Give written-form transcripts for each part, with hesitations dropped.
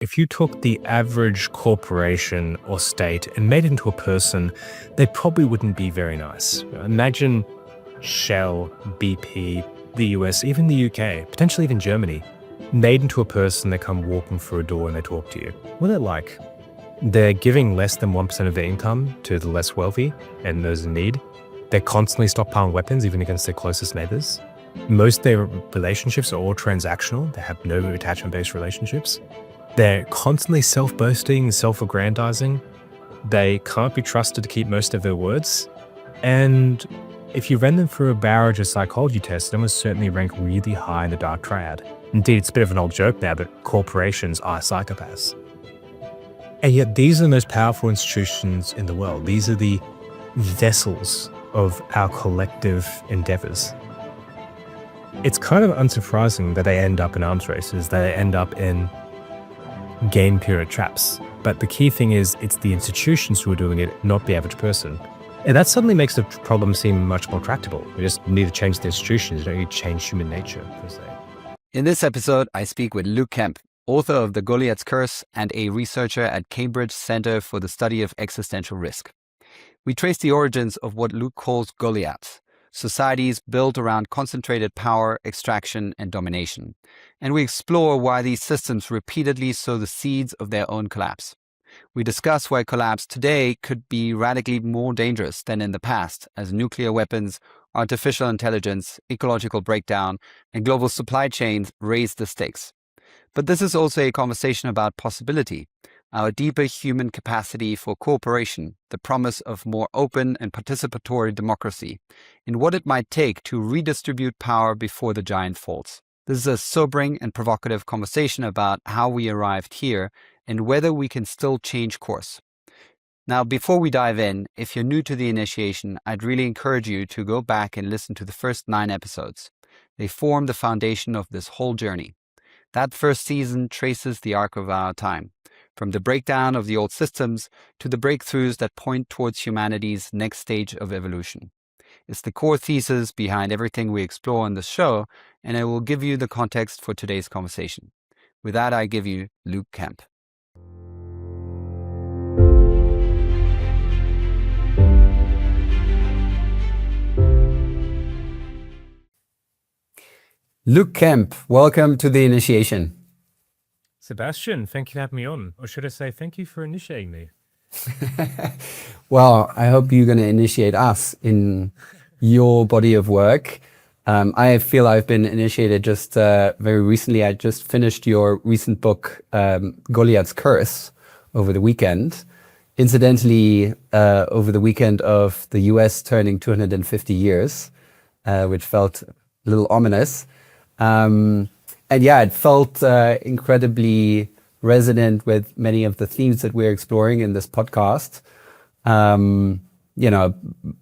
If you took the average corporation or state and made it into a person, they probably wouldn't be very nice. Imagine Shell, BP, the US, even the UK, potentially even Germany, made into a person. They come walking through a door and they talk to you. What are they like? They're giving less than 1% of their income to the less wealthy and those in need. They're constantly stockpiling weapons, even against their closest neighbors. Most of their relationships are all transactional. They have no attachment-based relationships. They're constantly self-boasting, self-aggrandizing. They can't be trusted to keep most of their words. And if you ran them through a barrage of psychology tests, they must certainly rank really high in the dark triad. Indeed, it's a bit of an old joke now, but corporations are psychopaths. And yet these are the most powerful institutions in the world. These are the vessels of our collective endeavors. It's kind of unsurprising that they end up in arms races, that they end up in game period traps. But the key thing is it's the institutions who are doing it, not the average person. And that suddenly makes the problem seem much more tractable. We just need to change the institutions, you don't need to change human nature, per se. In this episode, I speak with Luke Kemp, author of The Goliaths Curse and a researcher at Cambridge Center for the Study of Existential Risk. We trace the origins of what Luke calls Goliaths, societies built around concentrated power, extraction, and domination. And we explore why these systems repeatedly sow the seeds of their own collapse. We discuss why collapse today could be radically more dangerous than in the past, as nuclear weapons, artificial intelligence, ecological breakdown, and global supply chains raise the stakes. But this is also a conversation about possibility, our deeper human capacity for cooperation, the promise of more open and participatory democracy, and what it might take to redistribute power before the giant falls. This is a sobering and provocative conversation about how we arrived here and whether we can still change course. Now, before we dive in, if you're new to the initiation, I'd really encourage you to go back and listen to the first 9 episodes. They form the foundation of this whole journey. That first season traces the arc of our time, from the breakdown of the old systems to the breakthroughs that point towards humanity's next stage of evolution. It's the core thesis behind everything we explore on the show, and I will give you the context for today's conversation. With that, I give you Luke Kemp. Luke Kemp, welcome to the initiation. Sebastian, thank you for having me on. Or should I say thank you for initiating me? Well, I hope you're going to initiate us in your body of work. I feel I've been initiated just very recently. I just finished your recent book, Goliaths Curse, over the weekend. Incidentally, over the weekend of the US turning 250 years, which felt a little ominous. And yeah, it felt incredibly resonant with many of the themes that we're exploring in this podcast.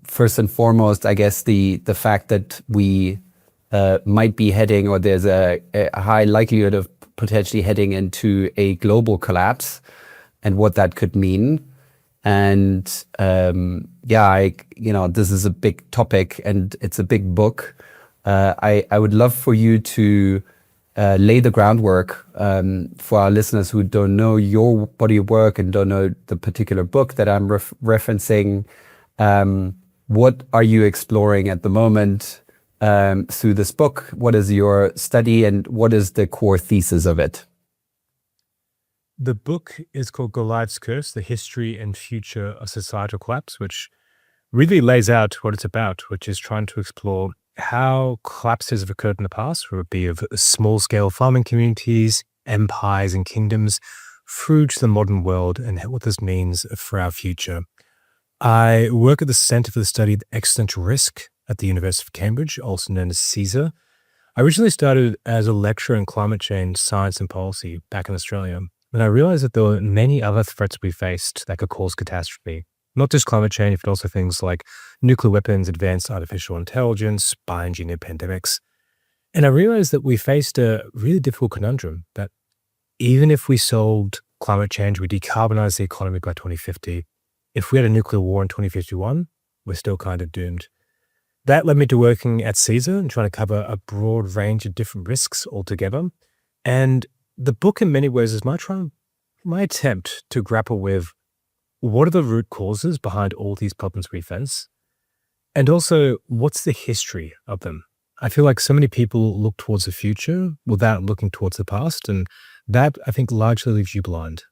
First and foremost, I guess the fact that we might be heading, or there's a high likelihood of potentially heading into a global collapse, and what that could mean. And this is a big topic and it's a big book. I would love for you to lay the groundwork for our listeners who don't know your body of work and don't know the particular book that I'm referencing. What are you exploring at the moment through this book? What is your study and what is the core thesis of it? The book is called Goliaths Curse, The History and Future of Societal Collapse, which really lays out what it's about, which is trying to explore how collapses have occurred in the past, whether it be of small-scale farming communities, empires and kingdoms, through to the modern world and what this means for our future. I work at the Center for the Study of Existential Risk at the University of Cambridge, also known as CSER. I originally started as a lecturer in climate change, science and policy back in Australia, and I realized that there were many other threats we faced that could cause catastrophe. Not just climate change, but also things like nuclear weapons, advanced artificial intelligence, bioengineered pandemics. And I realized that we faced a really difficult conundrum, that even if we solved climate change, we decarbonized the economy by 2050, if we had a nuclear war in 2051, we're still kind of doomed. That led me to working at CSER and trying to cover a broad range of different risks altogether. And the book in many ways is my trying to my attempt to grapple with what are the root causes behind all these problems we face, and also what's the history of them. I feel like so many people look towards the future without looking towards the past, and that I think largely leaves you blind.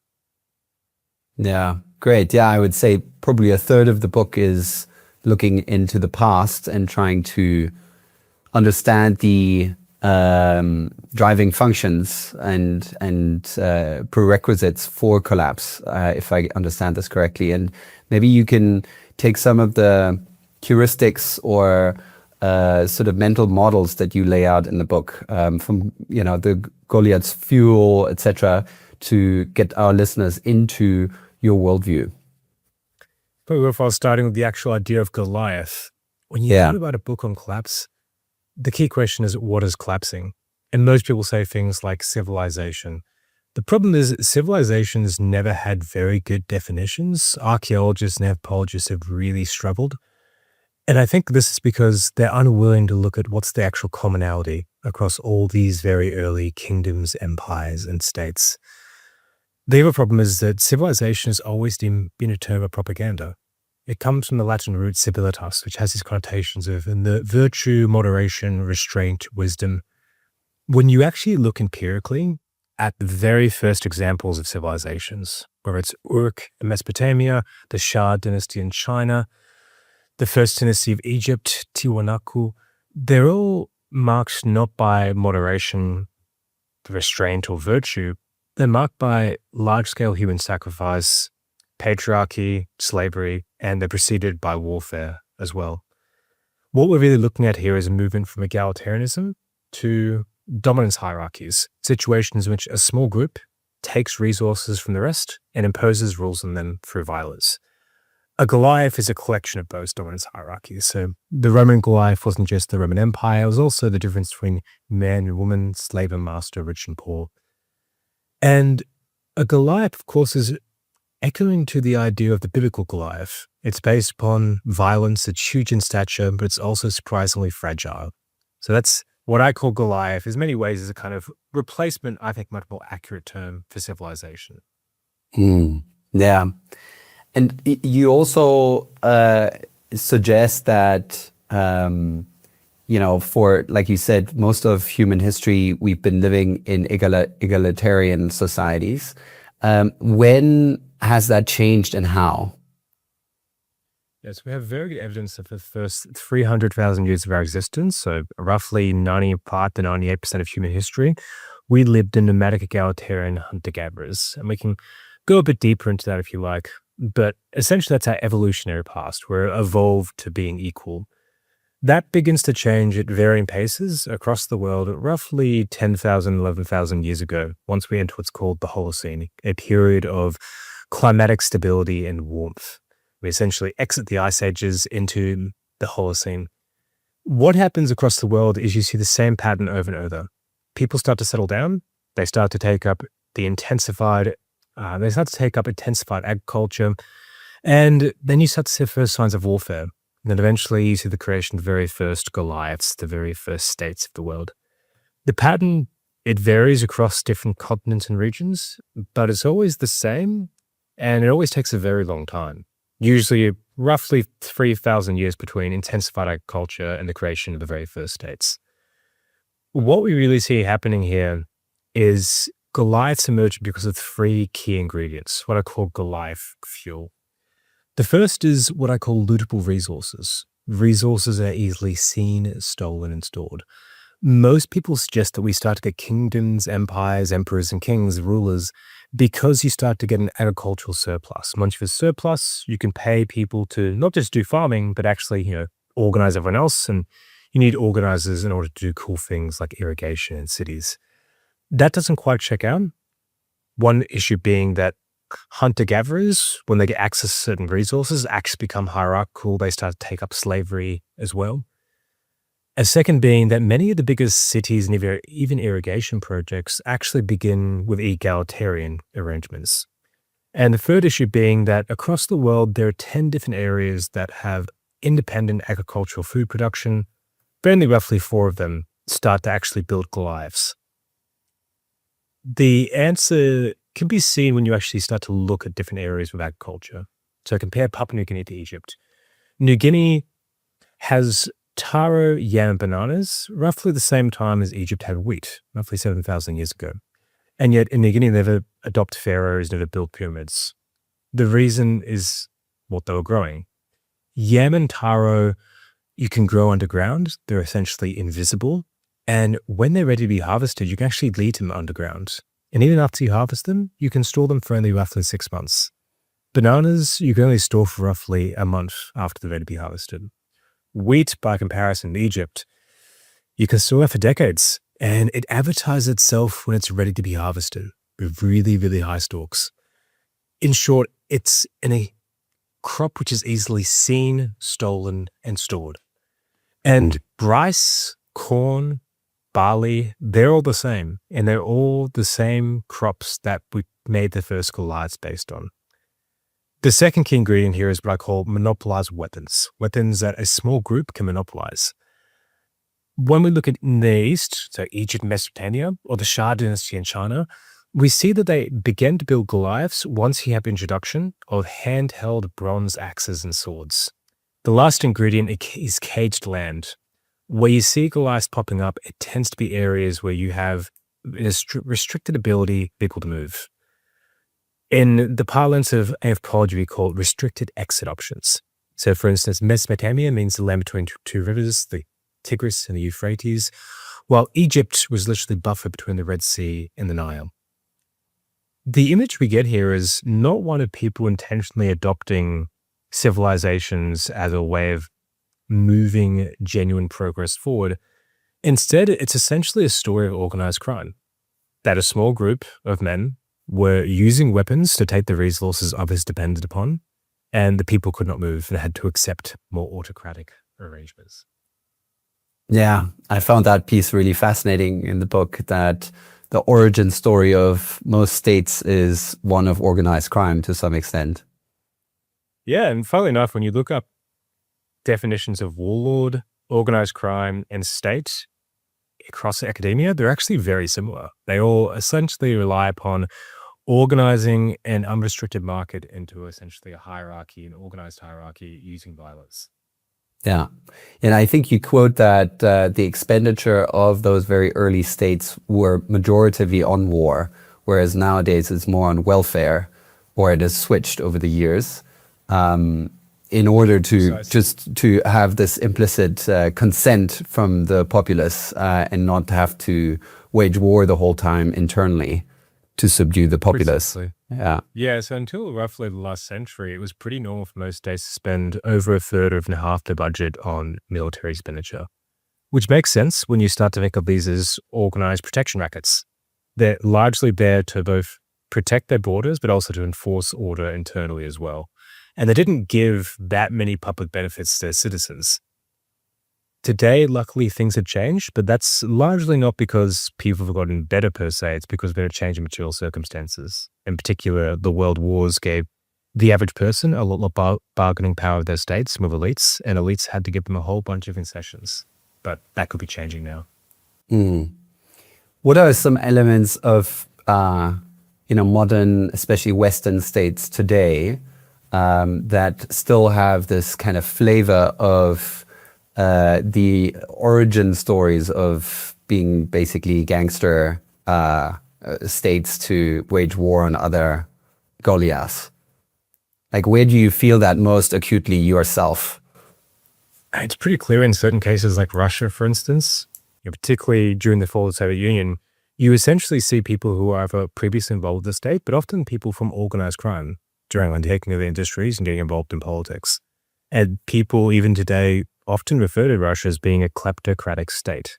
Yeah, great. Yeah, I would say probably a third of the book is looking into the past and trying to understand the driving functions and prerequisites for collapse, if I understand this correctly. And maybe you can take some of the heuristics or sort of mental models that you lay out in the book, from the Goliath's fuel, etc., to get our listeners into your worldview. But if I was starting with the actual idea of Goliath, when you Yeah. thought about a book on collapse, the key question is, what is collapsing? And most people say things like civilization. The problem is civilizations never had very good definitions. Archaeologists and anthropologists have really struggled. And I think this is because they're unwilling to look at what's the actual commonality across all these very early kingdoms, empires, and states. The other problem is that civilization has always been a term of propaganda. It comes from the Latin root civilitas, which has these connotations of the virtue, moderation, restraint, wisdom. When you actually look empirically at the very first examples of civilizations, whether it's Uruk in Mesopotamia, the Shah dynasty in China, the first dynasty of Egypt, Tiwanaku, they're all marked not by moderation, restraint, or virtue. They're marked by large-scale human sacrifice, patriarchy, slavery, and they're preceded by warfare as well. What we're really looking at here is a movement from egalitarianism to dominance hierarchies, situations in which a small group takes resources from the rest and imposes rules on them through violence. A Goliath is a collection of both dominance hierarchies. So the Roman Goliath wasn't just the Roman Empire, it was also the difference between man and woman, slave and master, rich and poor. And a Goliath, of course, is echoing to the idea of the biblical Goliath. It's based upon violence, it's huge in stature, but it's also surprisingly fragile. So that's what I call Goliath, in many ways, is a kind of replacement, I think, much more accurate term for civilization. Yeah. And you also suggest that, for, like you said, most of human history, we've been living in egalitarian societies. When has that changed and how? Yes, we have very good evidence of the first 300,000 years of our existence, so roughly 95 to 98% of human history, we lived in nomadic egalitarian hunter-gatherers. And we can go a bit deeper into that if you like. But essentially, that's our evolutionary past. We're evolved to being equal. That begins to change at varying paces across the world roughly 10,000, 11,000 years ago, once we enter what's called the Holocene, a period of climatic stability and warmth. We essentially exit the ice ages into the Holocene. What happens across the world is you see the same pattern over and over. People start to settle down. They start to take up intensified agriculture. And then you start to see the first signs of warfare. And then eventually you see the creation of the very first Goliaths, the very first states of the world. The pattern, it varies across different continents and regions, but it's always the same, and it always takes a very long time. Usually roughly 3,000 years between intensified agriculture and the creation of the very first states. What we really see happening here is Goliaths emerge because of three key ingredients, what I call Goliath fuel. The first is what I call lootable resources. Resources are easily seen, stolen, and stored. Most people suggest that we start to get kingdoms, empires, emperors, and kings, rulers, because you start to get an agricultural surplus. Once you have a surplus, you can pay people to not just do farming, but actually, organize everyone else. And you need organizers in order to do cool things like irrigation in cities. That doesn't quite check out. One issue being that hunter-gatherers, when they get access to certain resources, actually become hierarchical. They start to take up slavery as well. A second being that many of the biggest cities and even irrigation projects actually begin with egalitarian arrangements. And the third issue being that across the world, there are 10 different areas that have independent agricultural food production, but only roughly 4 of them start to actually build Goliaths. The answer can be seen when you actually start to look at different areas of agriculture. So compare Papua New Guinea to Egypt. New Guinea has taro, yam, and bananas roughly the same time as Egypt had wheat, roughly 7,000 years ago. And yet in New Guinea, they never adopt pharaohs, never built pyramids. The reason is what they were growing. Yam and taro, you can grow underground. They're essentially invisible. And when they're ready to be harvested, you can actually lead them underground. And even after you harvest them, you can store them for only roughly 6 months. Bananas, you can only store for roughly a month after they're ready to be harvested. Wheat, by comparison to Egypt, you can store it for decades. And it advertises itself when it's ready to be harvested with really, really high stalks. In short, it's a crop which is easily seen, stolen, and stored. And rice, corn, barley, they're all the same. And they're all the same crops that we made the first Goliaths based on. The second key ingredient here is what I call monopolized weapons. Weapons that a small group can monopolize. When we look at in the East, so Egypt, Mesopotamia, or the Shah dynasty in China, we see that they began to build Goliaths once you have introduction of handheld bronze axes and swords. The last ingredient is caged land. Where you see Goliaths popping up, it tends to be areas where you have a restricted ability for people to move. In the parlance of anthropology, we call it restricted exit options. So for instance, Mesopotamia means the land between two rivers, the Tigris and the Euphrates, while Egypt was literally buffered between the Red Sea and the Nile. The image we get here is not one of people intentionally adopting civilizations as a way of moving genuine progress forward. Instead, it's essentially a story of organized crime, that a small group of men were using weapons to take the resources others depended upon, and the people could not move and had to accept more autocratic arrangements. Yeah, I found that piece really fascinating in the book, that the origin story of most states is one of organized crime to some extent. Yeah, and funnily enough, when you look up definitions of warlord, organized crime, and state across academia, they're actually very similar. They all essentially rely upon organizing an unrestricted market into essentially a hierarchy, an organized hierarchy using violence. Yeah. And I think you quote that the expenditure of those very early states were majoritively on war, whereas nowadays it's more on welfare, or it has switched over the years, in order to just to have this implicit consent from the populace and not have to wage war the whole time internally to subdue the populace. Precisely. Yeah. So until roughly the last century, it was pretty normal for most states to spend over a third or even half their budget on military expenditure, which makes sense when you start to think of these as organized protection rackets. They're largely there to both protect their borders, but also to enforce order internally as well. And they didn't give that many public benefits to their citizens. Today, luckily, things have changed, but that's largely not because people have gotten better per se. It's because of a change in material circumstances. In particular, the world wars gave the average person a lot more bargaining power of their states with elites, and elites had to give them a whole bunch of concessions. But that could be changing now. What are some elements of modern, especially Western states today that still have this kind of flavor of the origin stories of being basically gangster states to wage war on other Goliaths? Like, where do you feel that most acutely yourself? It's pretty clear in certain cases like Russia, for instance, particularly during the fall of the Soviet Union, you essentially see people who are either previously involved with the state, but often people from organized crime during undertaking of the industries and getting involved in politics. And people even today often refer to Russia as being a kleptocratic state.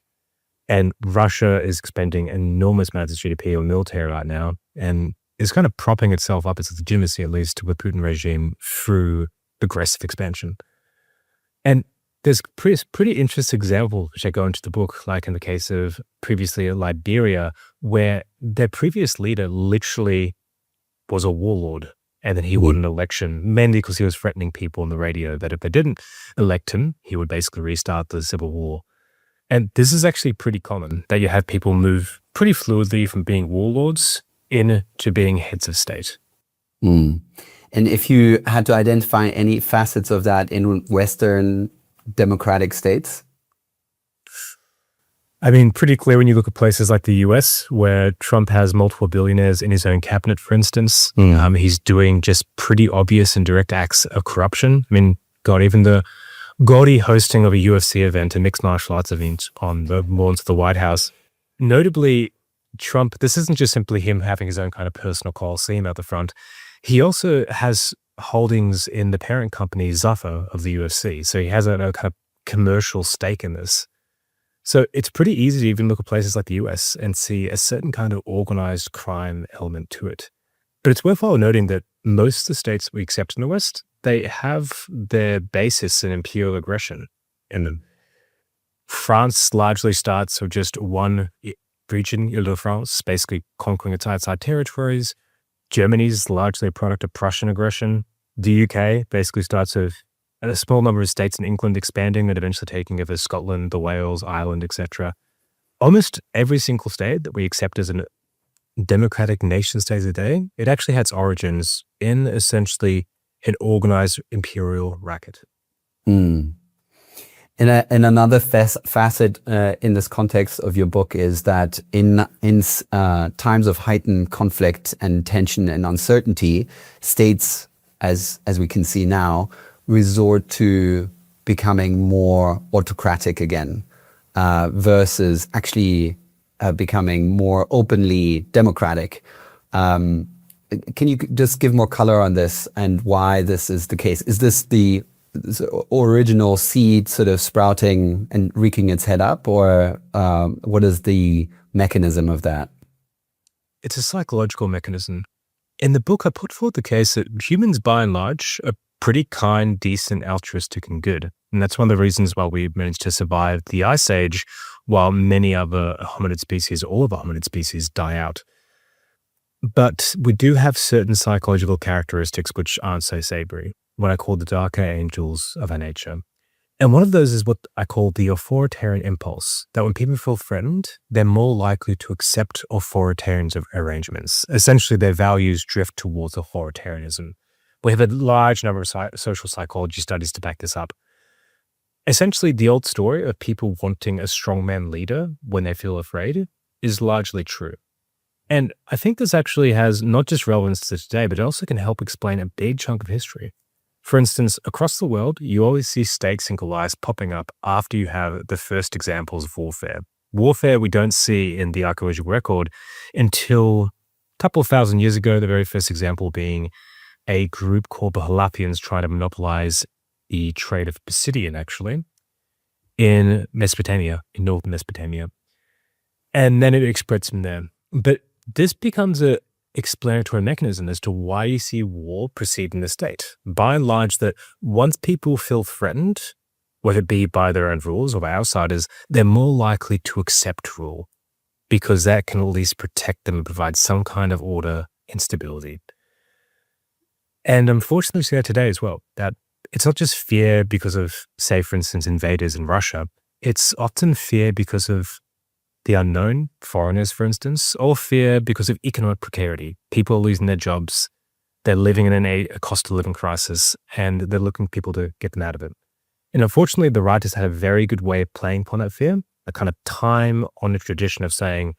And Russia is expending enormous amounts of GDP on military right now, and is kind of propping itself up its legitimacy, at least, with Putin regime through aggressive expansion. And there's pretty interesting examples which I go into the book, like in the case of previously Liberia, where their previous leader literally was a warlord. And then he won an election, mainly because he was threatening people on the radio that if they didn't elect him, he would basically restart the civil war. And this is actually pretty common, that you have people move pretty fluidly from being warlords into being heads of state. Mm. And if you had to identify any facets of that in Western democratic states? I mean, pretty clear when you look at places like the US, where Trump has multiple billionaires in his own cabinet, for instance. He's doing just pretty obvious and direct acts of corruption. I mean, God, even the gaudy hosting of a UFC event, a mixed martial arts event on the lawns of the White House. Notably, Trump, this isn't just simply him having his own kind of personal coliseum out the front. He also has holdings in the parent company, Zuffa, of the UFC. So he has a kind of commercial stake in this. So it's pretty easy to even look at places like the US and see a certain kind of organized crime element to it. But it's worthwhile noting that most of the states we accept in the West, they have their basis in imperial aggression in them. France largely starts with just one region, Ile-de-France, basically conquering its outside territories. Germany's largely a product of Prussian aggression. The UK basically starts with a small number of states in England expanding and eventually taking over Scotland, the Wales, Ireland, etc. Almost every single state that we accept as a democratic nation state today, it actually has origins in essentially an organized imperial racket. Mm. And another facet in this context of your book is that in times of heightened conflict and tension and uncertainty, states, as we can see now, resort to becoming more autocratic again, versus actually becoming more openly democratic. Can you just give more color on this and why this is the case? Is this the original seed sort of sprouting and rearing its head up, or what is the mechanism of that? It's a psychological mechanism. In the book, I put forward the case that humans, by and large, are pretty kind, decent, altruistic, and good. And that's one of the reasons why we managed to survive the Ice Age, while many other hominid species, all of the hominid species, die out. But we do have certain psychological characteristics which aren't so savory, what I call the darker angels of our nature. And one of those is what I call the authoritarian impulse, that when people feel threatened, they're more likely to accept authoritarian arrangements. Essentially, their values drift towards authoritarianism. We have a large number of social psychology studies to back this up. Essentially, the old story of people wanting a strongman leader when they feel afraid is largely true. And I think this actually has not just relevance to today, but it also can help explain a big chunk of history. For instance, across the world, you always see stakes and Goliaths popping up after you have the first examples of warfare. Warfare we don't see in the archaeological record until a couple of thousand years ago, the very first example being a group called the Halapians trying to monopolize the trade of Pisidian, actually, in Mesopotamia, in northern Mesopotamia. And then it spreads from there. But this becomes an explanatory mechanism as to why you see war preceding the state. By and large, that once people feel threatened, whether it be by their own rules or by outsiders, they're more likely to accept rule because that can at least protect them and provide some kind of order and stability. And unfortunately, we see that today as well, that it's not just fear because of, say, for instance, invaders in Russia. It's often fear because of the unknown, foreigners, for instance, or fear because of economic precarity. People are losing their jobs, they're living in a cost of living crisis, and they're looking for people to get them out of it. And unfortunately, the right has had a very good way of playing upon that fear, a kind of time-honored tradition of saying,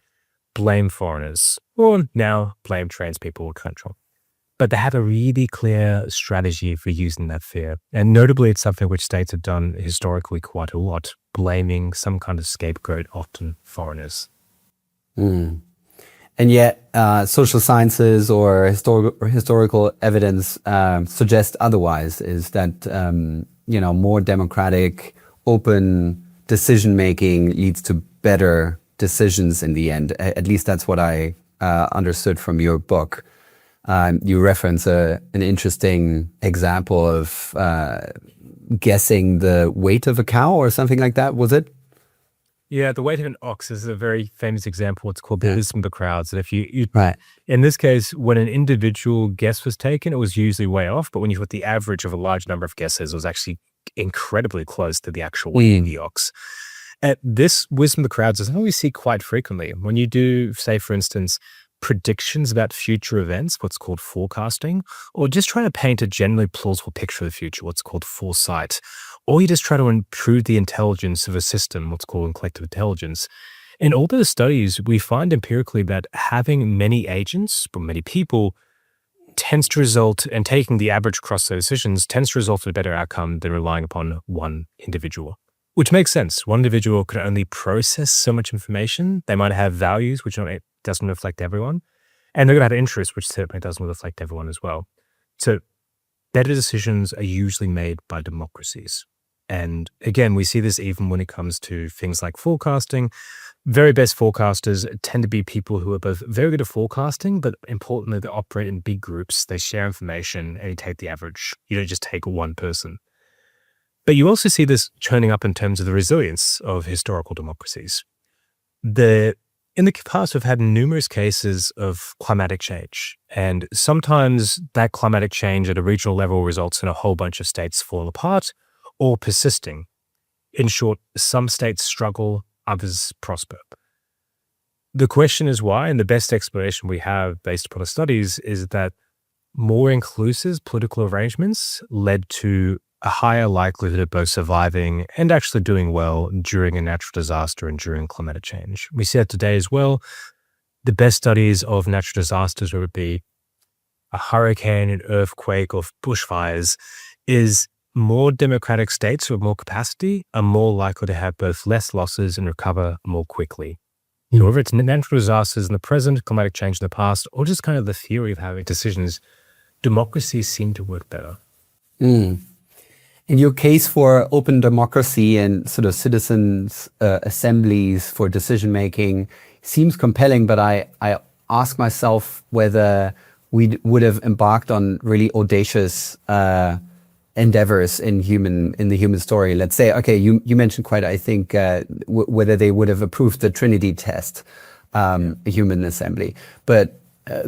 blame foreigners, or now blame trans people, etc. But they have a really clear strategy for using that fear. And notably, it's something which states have done historically quite a lot, blaming some kind of scapegoat, often foreigners. Mm. And yet, social sciences or historical evidence suggest otherwise, is that, more democratic, open decision-making leads to better decisions in the end. At least that's what I understood from your book. You reference an interesting example of guessing the weight of a cow or something like that, was it? Yeah, the weight of an ox is a very famous example. It's called the wisdom of the crowds. And if you Right. in this case, when an individual guess was taken, it was usually way off. But when you put the average of a large number of guesses, it was actually incredibly close to the actual weight of the ox. This wisdom of the crowds is something we see quite frequently. When you do, say, for instance, predictions about future events, what's called forecasting, or just trying to paint a generally plausible picture of the future, what's called foresight, or you just try to improve the intelligence of a system, what's called collective intelligence. In all those studies, we find empirically that having many agents, or many people, tends to result, and taking the average across those decisions tends to result in a better outcome than relying upon one individual. Which makes sense. One individual can only process so much information. They might have values, which doesn't reflect everyone. And they're going to have interests, which certainly doesn't reflect everyone as well. So better decisions are usually made by democracies. And again, we see this even when it comes to things like forecasting. Very best forecasters tend to be people who are both very good at forecasting, but importantly, they operate in big groups. They share information and you take the average. You don't just take one person. But you also see this turning up in terms of the resilience of historical democracies. In the past, we've had numerous cases of climatic change, and sometimes that climatic change at a regional level results in a whole bunch of states falling apart or persisting. In short, some states struggle, others prosper. The question is why, and the best explanation we have based upon the studies is that more inclusive political arrangements led to a higher likelihood of both surviving and actually doing well during a natural disaster and during climatic change. We see that today as well. The best studies of natural disasters, whether it be a hurricane, an earthquake, or bushfires, is more democratic states with more capacity are more likely to have both less losses and recover more quickly. So whether it's natural disasters in the present, climatic change in the past, or just kind of the theory of having decisions, democracies seem to work better. In your case for open democracy and sort of citizens' assemblies for decision making seems compelling, but I ask myself whether we would have embarked on really audacious endeavors in the human story. Let's say, okay, you mentioned quite, I think, whether they would have approved the Trinity test, a human assembly. But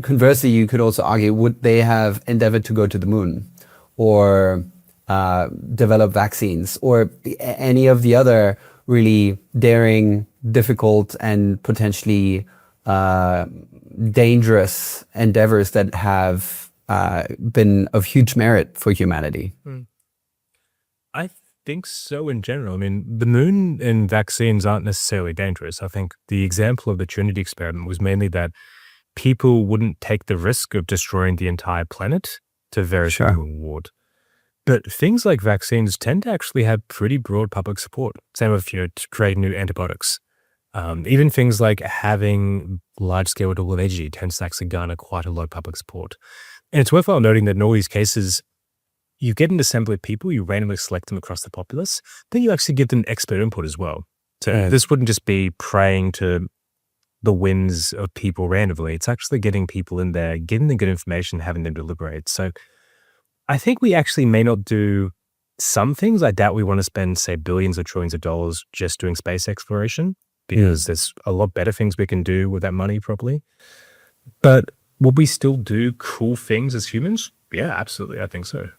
conversely, you could also argue, would they have endeavored to go to the moon or develop vaccines or any of the other really daring, difficult, and potentially dangerous endeavors that have been of huge merit for humanity? I think so in general. I mean, the moon and vaccines aren't necessarily dangerous. I think the example of the Trinity experiment was mainly that people wouldn't take the risk of destroying the entire planet to very few reward. But things like vaccines tend to actually have pretty broad public support. Same with, to create new antibiotics. Even things like having large-scale renewable energy tends to actually garner quite a lot of public support. And it's worthwhile noting that in all these cases, you get an assembly of people, you randomly select them across the populace, then you actually give them expert input as well. So this wouldn't just be praying to the whims of people randomly. It's actually getting people in there, giving them good information, having them deliberate. So I think we actually may not do some things. I doubt we want to spend, say, billions or trillions of dollars just doing space exploration, because there's a lot better things we can do with that money probably. But will we still do cool things as humans? Yeah, absolutely. I think so.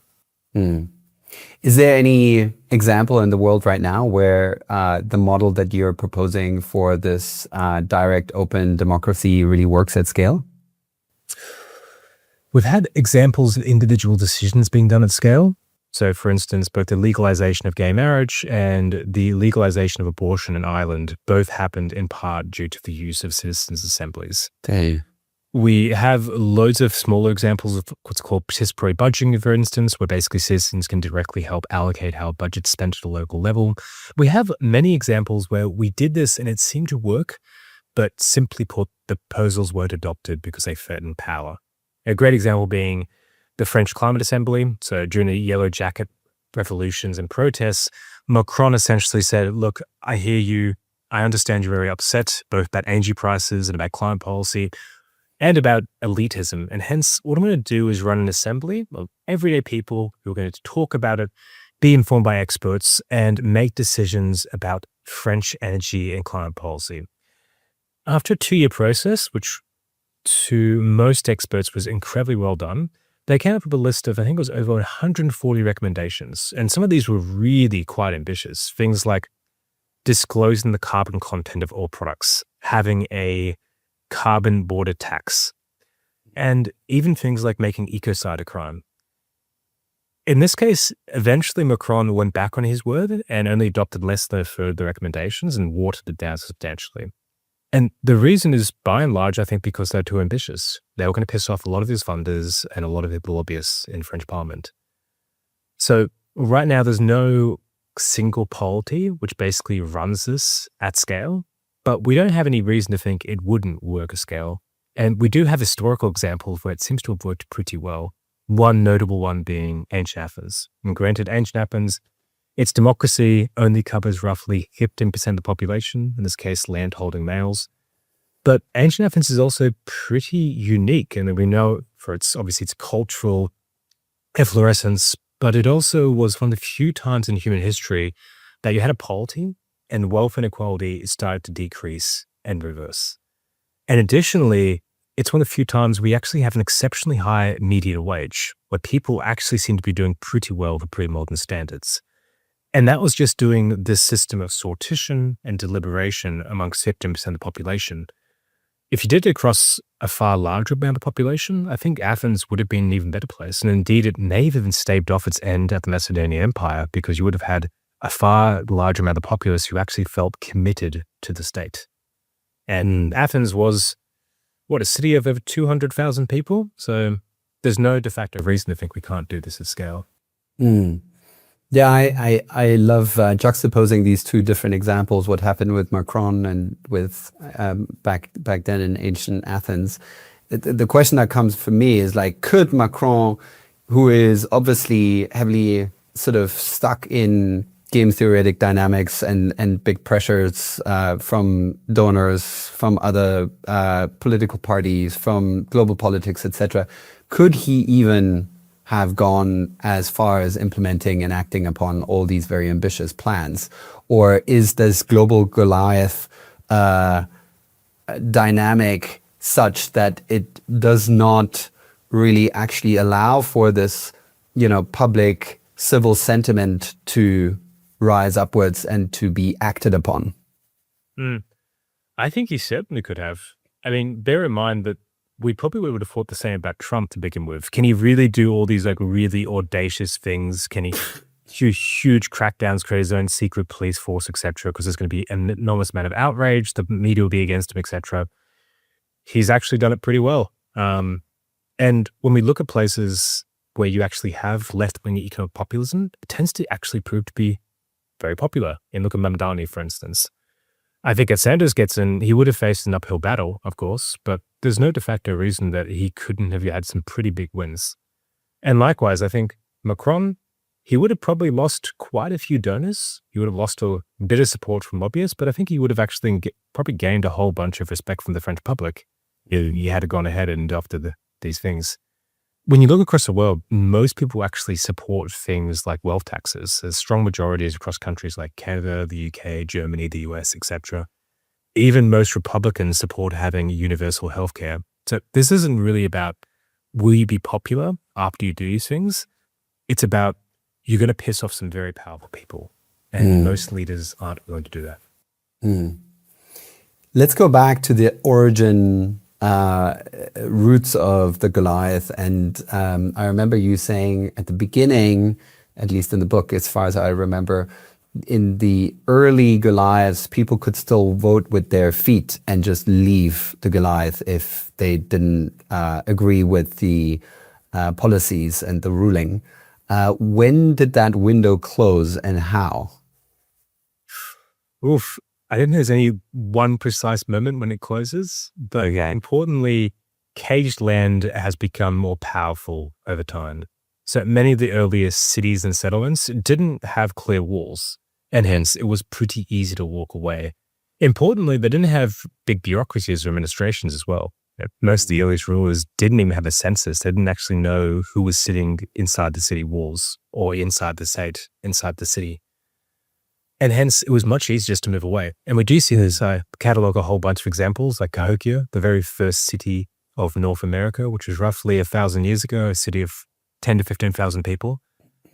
Is there any example in the world right now where the model that you're proposing for this direct open democracy really works at scale? We've had examples of individual decisions being done at scale. So, for instance, both the legalization of gay marriage and the legalization of abortion in Ireland both happened in part due to the use of citizens' assemblies. We have loads of smaller examples of what's called participatory budgeting, for instance, where basically citizens can directly help allocate how budget's spent at a local level. We have many examples where we did this and it seemed to work, but simply put, the proposals weren't adopted because they threatened power. A great example being the French Climate Assembly. So during the Yellow Jacket revolutions and protests, Macron essentially said, look, I hear you. I understand you're very upset, both about energy prices and about climate policy and about elitism. And hence, what I'm going to do is run an assembly of everyday people who are going to talk about it, be informed by experts, and make decisions about French energy and climate policy. After a 2-year process, which to most experts was incredibly well done, they came up with a list of, I think it was over 140 recommendations. And some of these were really quite ambitious. Things like disclosing the carbon content of all products, having a carbon border tax, and even things like making ecocide a crime. In this case, eventually Macron went back on his word and only adopted less than a third of the recommendations and watered it down substantially. And the reason is, by and large, I think because they're too ambitious. They were going to piss off a lot of his funders and a lot of the lobbyists in French Parliament. So right now, there's no single polity which basically runs this at scale, but we don't have any reason to think it wouldn't work at scale. And we do have historical examples where it seems to have worked pretty well. One notable one being ancient Athens. And granted, ancient Athens, its democracy only covers roughly 15% of the population, in this case, land-holding males. But ancient Athens is also pretty unique, and we know for its cultural efflorescence, but it also was one of the few times in human history that you had a polity and wealth inequality started to decrease and reverse. And additionally, it's one of the few times we actually have an exceptionally high median wage, where people actually seem to be doing pretty well for pre-modern standards. And that was just doing this system of sortition and deliberation amongst 15% of the population. If you did it across a far larger amount of the population, I think Athens would have been an even better place. And indeed, it may have even staved off its end at the Macedonian Empire, because you would have had a far larger amount of the populace who actually felt committed to the state. And Athens was, a city of over 200,000 people? So there's no de facto reason to think we can't do this at scale. Yeah, I love juxtaposing these two different examples, what happened with Macron and with back then in ancient Athens. The question that comes for me is like, could Macron, who is obviously heavily sort of stuck in game theoretic dynamics and big pressures from donors, from other political parties, from global politics, etc., could he even have gone as far as implementing and acting upon all these very ambitious plans? Or is this global Goliath dynamic such that it does not really actually allow for this, public civil sentiment to rise upwards and to be acted upon? I think he certainly could have. I mean, bear in mind that we probably would have thought the same about Trump to begin with. Can he really do all these really audacious things? Can he do huge crackdowns, create his own secret police force, etc.? Because there's going to be an enormous amount of outrage. The media will be against him, etc. He's actually done it pretty well. And when we look at places where you actually have left-wing economic populism, it tends to actually prove to be very popular. And look at Mamdani, for instance. I think if Sanders gets in, he would have faced an uphill battle, of course, but there's no de facto reason that he couldn't have had some pretty big wins. And likewise, I think Macron, he would have probably lost quite a few donors. He would have lost a bit of support from lobbyists, but I think he would have actually probably gained a whole bunch of respect from the French public. He had gone ahead and adopted these things. When you look across the world, most people actually support things like wealth taxes. There's strong majorities across countries like Canada, the UK, Germany, the US, etc. Even most Republicans support having universal healthcare. So this isn't really about will you be popular after you do these things. It's about you're going to piss off some very powerful people. And most leaders aren't going to do that. Let's go back to the origin roots of the Goliath. And I remember you saying at the beginning, at least in the book, as far as I remember, in the early Goliaths, people could still vote with their feet and just leave the Goliath if they didn't agree with the policies and the ruling. When did that window close and how? Oof. I don't think there's any one precise moment when it closes, but importantly, caged land has become more powerful over time. So many of the earliest cities and settlements didn't have clear walls, and hence it was pretty easy to walk away. Importantly, they didn't have big bureaucracies or administrations as well. Most of the earliest rulers didn't even have a census. They didn't actually know who was sitting inside the city walls or inside the state, inside the city. And hence, it was much easier just to move away. And we do see this catalog a whole bunch of examples, like Cahokia, the very first city of North America, which was roughly 1,000 years ago, a city of 10 to 15,000 people.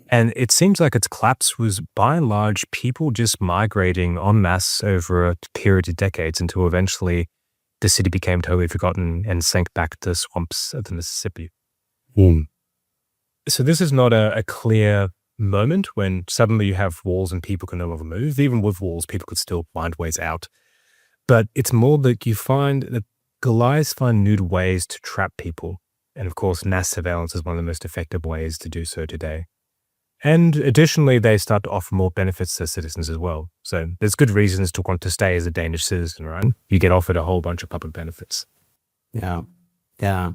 And it seems like its collapse was, by and large, people just migrating en masse over a period of decades until eventually the city became totally forgotten and sank back to the swamps of the Mississippi. So this is not a clear moment when suddenly you have walls and people can no longer move. Even with walls, people could still find ways out. But it's more that you find that Goliaths find new ways to trap people. And of course, mass surveillance is one of the most effective ways to do so today. And additionally, they start to offer more benefits to citizens as well. So there's good reasons to want to stay as a Danish citizen, right? You get offered a whole bunch of public benefits. Yeah. Yeah.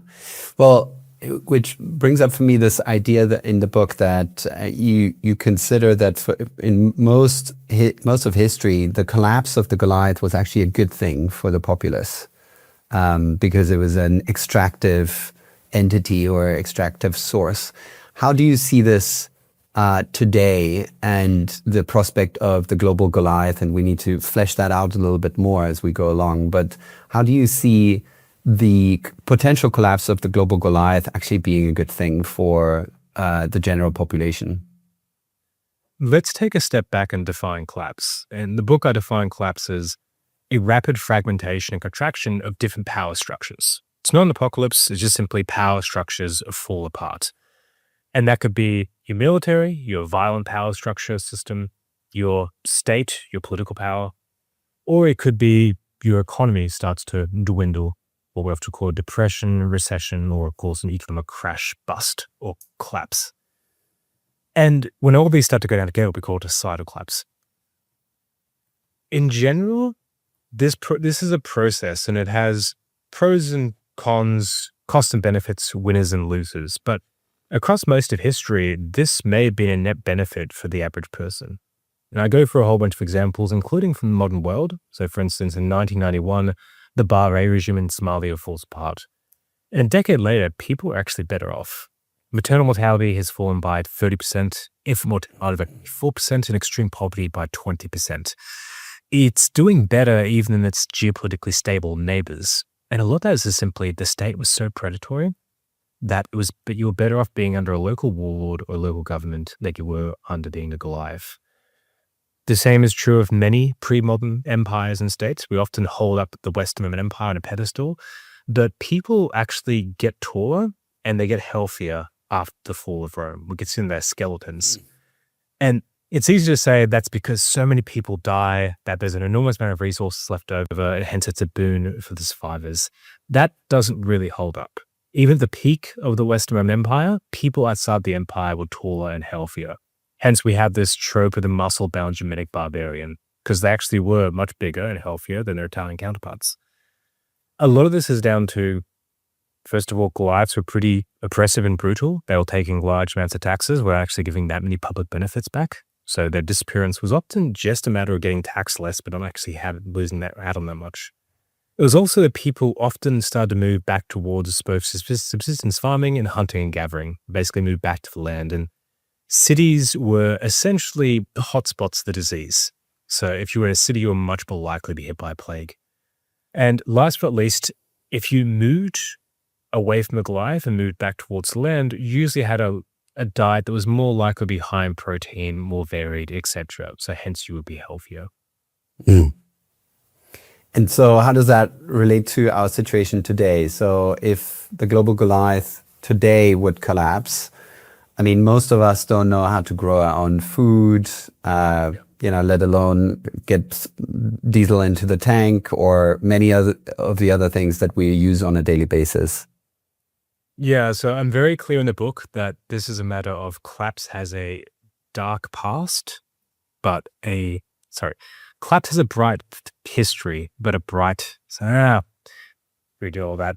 Well, which brings up for me this idea that in the book that you consider that in most of history, the collapse of the Goliath was actually a good thing for the populace because it was an extractive entity or extractive source. How do you see this today and the prospect of the global Goliath? And we need to flesh that out a little bit more as we go along. But how do you see the potential collapse of the global Goliath actually being a good thing for the general population? Let's take a step back and define collapse. In the book, I define collapse as a rapid fragmentation and contraction of different power structures. It's not an apocalypse, it's just simply power structures fall apart. And that could be your military, your violent power structure system, your state, your political power, or it could be your economy starts to dwindle, what we often call depression, recession, or of course an economic crash, bust, or collapse. And when all these start to go down together, we call it a societal collapse. In general, this is a process and it has pros and cons, costs and benefits, winners and losers. But across most of history, this may have been a net benefit for the average person. And I go through a whole bunch of examples, including from the modern world. So for instance, in 1991, the Bahrain regime in Somalia falls apart. And a decade later, people are actually better off. Maternal mortality has fallen by 30%, infant mortality by 4%, and extreme poverty by 20%. It's doing better even in its geopolitically stable neighbors. And a lot of that is simply the state was so predatory that you were better off being under a local warlord or local government than you were under being a Goliath. The same is true of many pre-modern empires and states. We often hold up the Western Roman Empire on a pedestal, but people actually get taller and they get healthier after the fall of Rome. We can see in their skeletons. And it's easy to say that's because so many people die that there's an enormous amount of resources left over, and hence it's a boon for the survivors. That doesn't really hold up. Even at the peak of the Western Roman Empire, people outside the empire were taller and healthier. Hence, we have this trope of the muscle-bound Germanic barbarian, because they actually were much bigger and healthier than their Italian counterparts. A lot of this is down to, first of all, Goliaths were pretty oppressive and brutal. They were taking large amounts of taxes without actually giving that many public benefits back. So their disappearance was often just a matter of getting taxed less, but not actually losing that out on that much. It was also that people often started to move back towards both subsistence farming and hunting and gathering, basically moved back to the land. And cities were essentially the hotspots of the disease. So if you were in a city, you were much more likely to be hit by a plague. And last but not least, if you moved away from the Goliath and moved back towards the land, you usually had a diet that was more likely to be high in protein, more varied, etc. So hence you would be healthier. And so how does that relate to our situation today? So if the global Goliath today would collapse, I mean, most of us don't know how to grow our own food, let alone get diesel into the tank or many of the other things that we use on a daily basis. Yeah, so I'm very clear in the book that this is a matter of collapse has a dark past, but collapse has a bright history, but redo all that.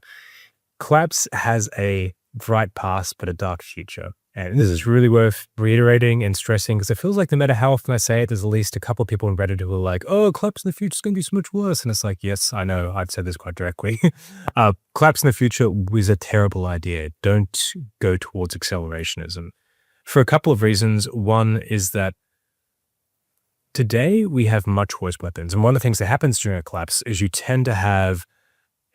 Collapse has a bright past, but a dark future. And this is really worth reiterating and stressing because it feels like no matter how often I say it, there's at least a couple of people on Reddit who are like, oh, collapse in the future is going to be so much worse. And it's like, yes, I know. I've said this quite directly. Collapse in the future was a terrible idea. Don't go towards accelerationism for a couple of reasons. One is that today we have much worse weapons. And one of the things that happens during a collapse is you tend to have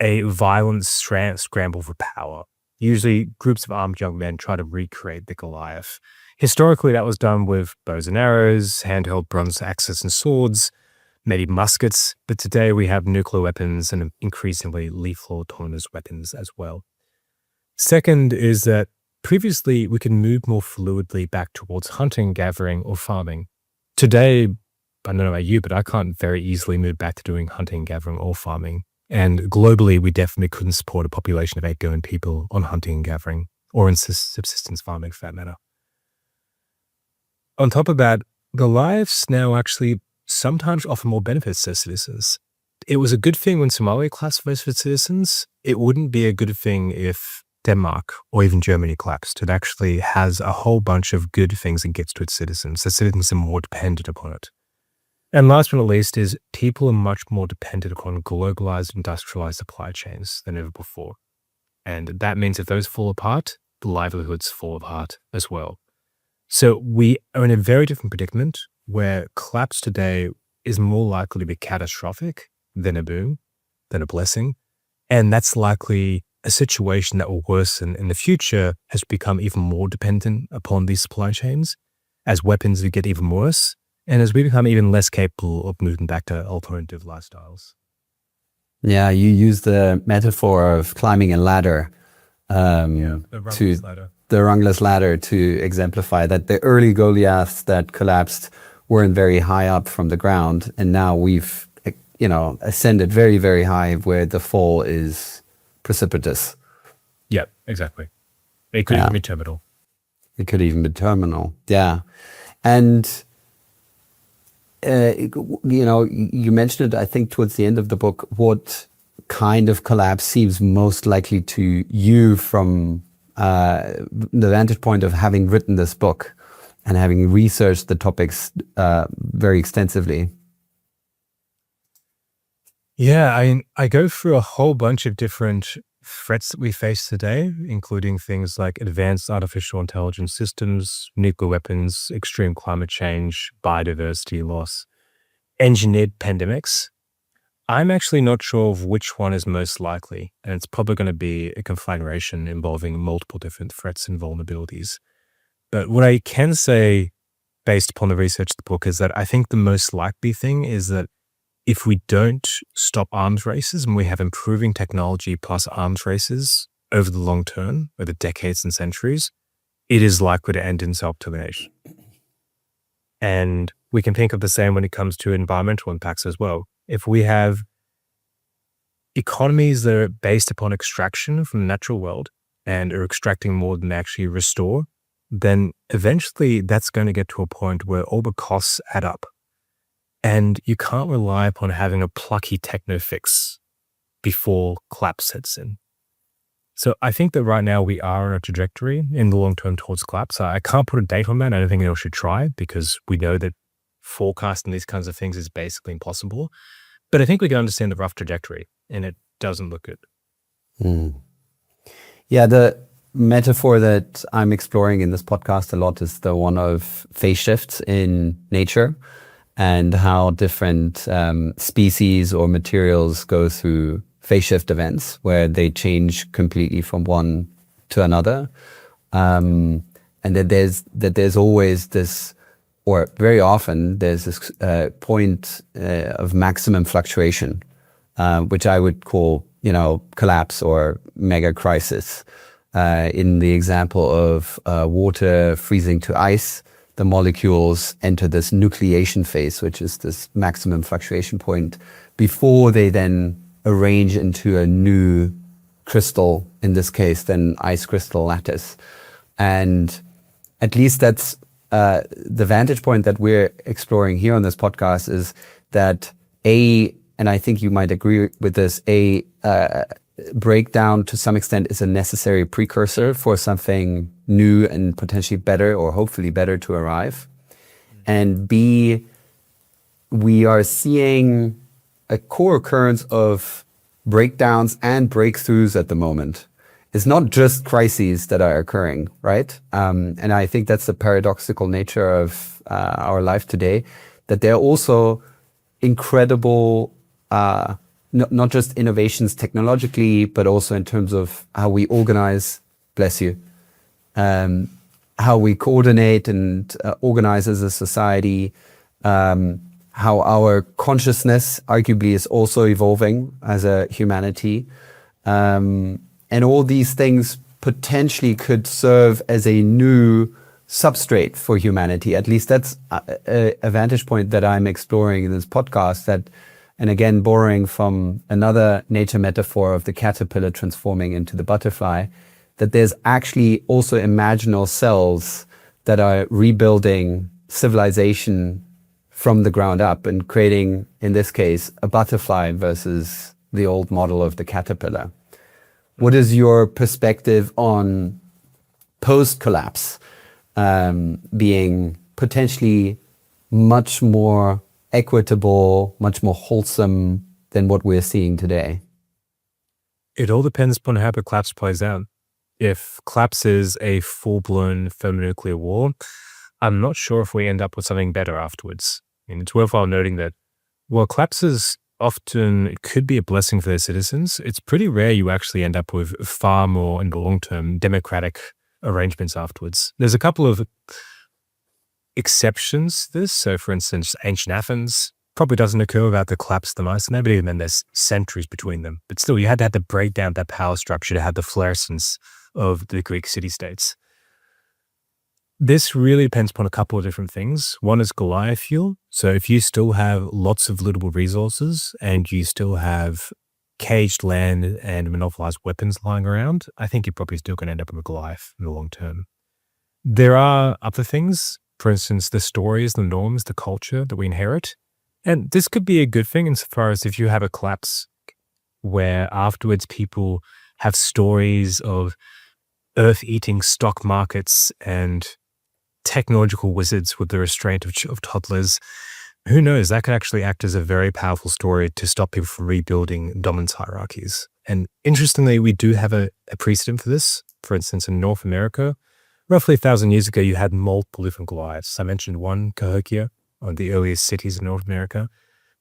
a violent scramble for power. Usually groups of armed young men try to recreate the Goliath. Historically, that was done with bows and arrows, handheld bronze axes and swords. maybe muskets, but today we have nuclear weapons and increasingly lethal autonomous weapons as well. Second is that previously we could move more fluidly back towards hunting, gathering, or farming. Today, I don't know about you, but I can't very easily move back to doing hunting, gathering, or farming. And globally, we definitely couldn't support a population of 8 billion people on hunting and gathering, or in subsistence farming for that matter. On top of that, Goliaths now actually sometimes offer more benefits to citizens. It was a good thing when Somalia classifies for citizens. It wouldn't be a good thing if Denmark or even Germany collapsed. It actually has a whole bunch of good things it gets to its citizens. The citizens are more dependent upon it. And last but not least is people are much more dependent upon globalized, industrialized supply chains than ever before. And that means if those fall apart, the livelihoods fall apart as well. So we are in a very different predicament where collapse today is more likely to be catastrophic than a boom, than a blessing. And that's likely a situation that will worsen in the future has become even more dependent upon these supply chains as weapons get even worse and as we become even less capable of moving back to alternative lifestyles. Yeah, you use the metaphor of climbing a ladder. The rungless ladder. The rungless ladder to exemplify that the early Goliaths that collapsed weren't very high up from the ground, and now we've ascended very, very high where the fall is precipitous. Yeah, exactly. It could even be terminal. It could even be terminal. Yeah, and you mentioned it, I think, towards the end of the book. What kind of collapse seems most likely to you from the vantage point of having written this book and having researched the topics very extensively? Yeah, I go through a whole bunch of different threats that we face today, including things like advanced artificial intelligence systems, nuclear weapons, extreme climate change, biodiversity loss, engineered pandemics. I'm actually not sure of which one is most likely, and it's probably going to be a conflagration involving multiple different threats and vulnerabilities. But what I can say, based upon the research of the book, is that I think the most likely thing is that if we don't stop arms races and we have improving technology plus arms races over the long term, over decades and centuries, it is likely to end in self-termination. And we can think of the same when it comes to environmental impacts as well. If we have economies that are based upon extraction from the natural world and are extracting more than they actually restore, then eventually that's going to get to a point where all the costs add up. And you can't rely upon having a plucky techno fix before collapse sets in. So I think that right now we are on a trajectory in the long term towards collapse. I can't put a date on that. I don't think anyone should try because we know that forecasting these kinds of things is basically impossible. But I think we can understand the rough trajectory and it doesn't look good. Yeah, the metaphor that I'm exploring in this podcast a lot is the one of phase shifts in nature and how different species or materials go through phase shift events where they change completely from one to another. And that there's always this, or very often there's this point of maximum fluctuation, which I would call, collapse or mega crisis. In the example of water freezing to ice, the molecules enter this nucleation phase, which is this maximum fluctuation point, before they then arrange into a new crystal, in this case, then ice crystal lattice. And at least that's the vantage point that we're exploring here on this podcast is that and I think you might agree with this, breakdown to some extent is a necessary precursor for something new and potentially better or hopefully better to arrive. And B, we are seeing a core occurrence of breakdowns and breakthroughs at the moment. It's not just crises that are occurring, right? And I think that's the paradoxical nature of our life today, that there are also incredible not just innovations technologically, but also in terms of how we organize, bless you, how we coordinate and organize as a society, how our consciousness arguably is also evolving as a humanity. And all these things potentially could serve as a new substrate for humanity. At least that's a vantage point that I'm exploring in this podcast. That, and again, borrowing from another nature metaphor of the caterpillar transforming into the butterfly, that there's actually also imaginal cells that are rebuilding civilization from the ground up and creating, in this case, a butterfly versus the old model of the caterpillar. What is your perspective on post-collapse being potentially much more equitable, much more wholesome than what we're seeing today? It all depends upon how the collapse plays out. If collapse is a full-blown thermonuclear war, I'm not sure if we end up with something better afterwards. And it's worthwhile noting that while collapses often could be a blessing for their citizens, it's pretty rare you actually end up with far more, in the long term, democratic arrangements afterwards. There's a couple of exceptions to this. So, for instance, ancient Athens probably doesn't occur without the collapse of the Mycenae, but even then there's centuries between them. But still, you had to have to break down that power structure to have the florescence of the Greek city-states. This really depends upon a couple of different things. One is Goliath fuel. So if you still have lots of livable resources and you still have caged land and monopolized weapons lying around, I think you're probably still going to end up with a Goliath in the long term. There are other things, for instance, the stories, the norms, the culture that we inherit. And this could be a good thing insofar as if you have a collapse where afterwards people have stories of earth-eating stock markets and technological wizards with the restraint of toddlers. Who knows? That could actually act as a very powerful story to stop people from rebuilding dominance hierarchies. And interestingly, we do have a precedent for this. For instance, in North America, roughly 1,000 years ago, you had multiple different Goliaths. I mentioned one, Cahokia, one of the earliest cities in North America.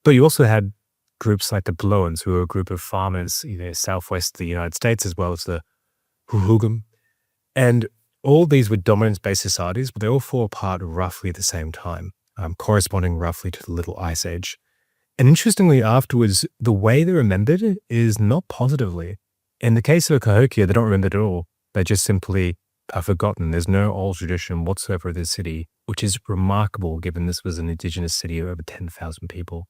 But you also had groups like the Blowens, who were a group of farmers, southwest of the United States, as well as the Huhugam. And all these were dominance-based societies, but they all fall apart roughly at the same time, corresponding roughly to the Little Ice Age. And interestingly, afterwards, the way they're remembered is not positively. In the case of Cahokia, they don't remember it at all. They just simply are forgotten. There's no oral tradition whatsoever of this city, which is remarkable given this was an indigenous city of over 10,000 people.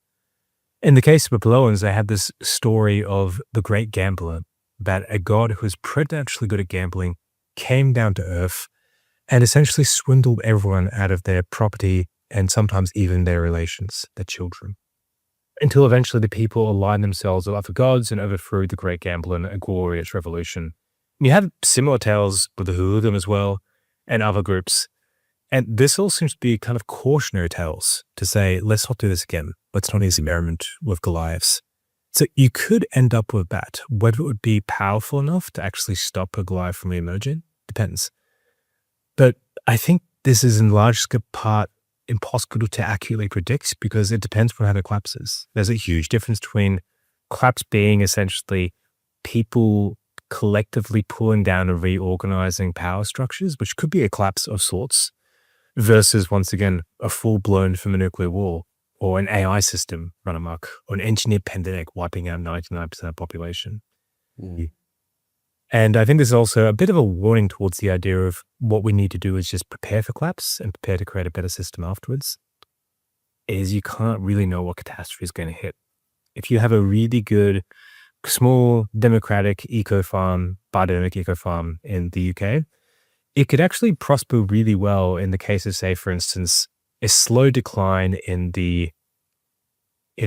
In the case of the Pelowans, they had this story of the great gambler, that a god who was preternaturally good at gambling came down to earth and essentially swindled everyone out of their property and sometimes even their relations, their children, until eventually the people aligned themselves with other gods and overthrew the great gambler in a glorious revolution. And you have similar tales with the Huludum as well and other groups. And this all seems to be kind of cautionary tales to say, let's not do this again. Let's not experiment with Goliaths. So you could end up with that. Whether it would be powerful enough to actually stop a Goliath from re-emerging depends. But I think this is in large part impossible to accurately predict because it depends on how it collapses. There's a huge difference between collapse being essentially people collectively pulling down and reorganizing power structures, which could be a collapse of sorts, versus, once again, a full-blown thermonuclear war, or an AI system run amok, or an engineered pandemic wiping out 99% of the population. Mm. And I think there's also a bit of a warning towards the idea of what we need to do is just prepare for collapse and prepare to create a better system afterwards, is you can't really know what catastrophe is going to hit. If you have a really good, small, democratic eco-farm, biodynamic eco-farm in the UK, it could actually prosper really well in the case of, say, for instance, a slow decline in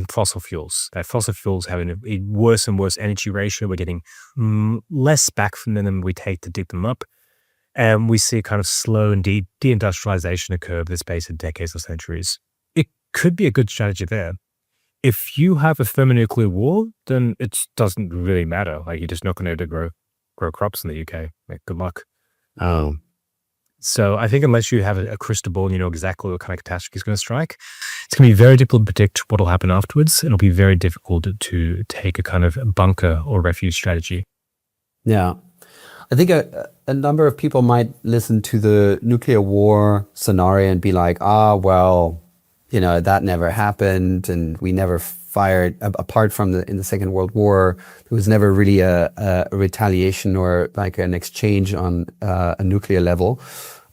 fossil fuels. That fossil fuels have a worse and worse energy ratio. We're getting less back from them than we take to dig them up. And we see kind of slow and deindustrialization occur over the space of decades or centuries. It could be a good strategy there. If you have a thermonuclear war, then it doesn't really matter. Like, you're just not going to be able to grow crops in the UK. Like, good luck. So I think unless you have a crystal ball and you know exactly what kind of catastrophe is going to strike, it's going to be very difficult to predict what will happen afterwards. It'll be very difficult to take a kind of bunker or refuge strategy. Yeah. I think a number of people might listen to the nuclear war scenario and be like, well, that never happened, and we never fired, apart from in the Second World War, there was never really a retaliation or like an exchange on a nuclear level.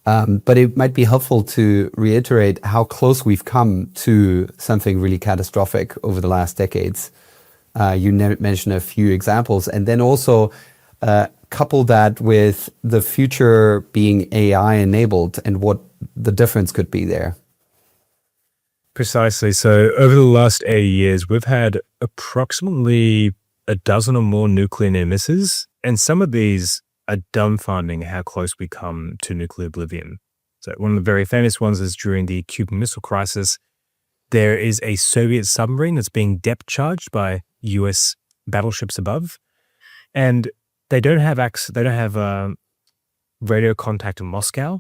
But it might be helpful to reiterate how close we've come to something really catastrophic over the last decades. You mentioned a few examples, and then also couple that with the future being AI enabled and what the difference could be there. Precisely. So over the last 80 years, we've had approximately a dozen or more nuclear near misses, and some of these are dumbfounding how close we come to nuclear oblivion. So one of the very famous ones is during the Cuban Missile Crisis. There is a Soviet submarine that's being depth charged by US battleships above, and they don't have radio contact in Moscow,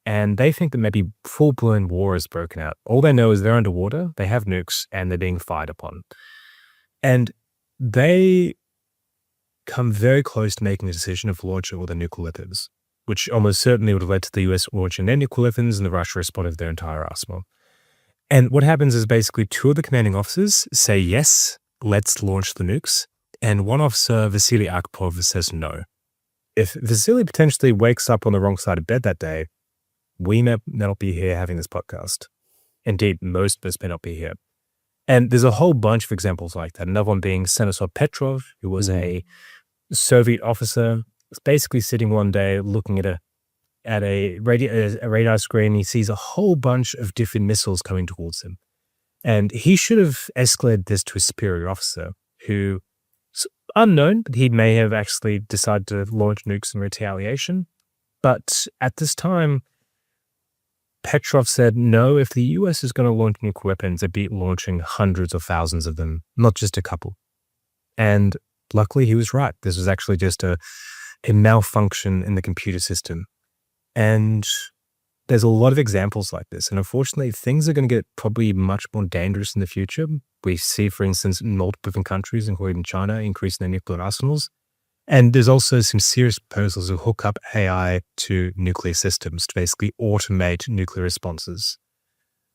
and they think that maybe full-blown war has broken out. All they know is they're underwater, they have nukes, and they're being fired upon. And they come very close to making the decision of launching all the nuclear weapons, which almost certainly would have led to the US launching their nuclear weapons and the Russia responded with their entire arsenal. And what happens is basically two of the commanding officers say, yes, let's launch the nukes. And one officer, Vasily Arkhipov, says no. If Vasily potentially wakes up on the wrong side of bed that day, we may not be here having this podcast. Indeed, most of us may not be here. And there's a whole bunch of examples like that. Another one being Senator Petrov, who was a Soviet officer, was basically sitting one day looking at a radar screen. He sees a whole bunch of different missiles coming towards him. And he should have escalated this to a superior officer who, unknown, but he may have actually decided to launch nukes in retaliation. But at this time, Petrov said, no, if the US is going to launch nuclear weapons, they'd be launching hundreds of thousands of them, not just a couple. And luckily, he was right. This was actually just a malfunction in the computer system. And there's a lot of examples like this. And unfortunately, things are going to get probably much more dangerous in the future. We see, for instance, multiple different countries, including China, increasing their nuclear arsenals. And there's also some serious proposals to hook up AI to nuclear systems to basically automate nuclear responses.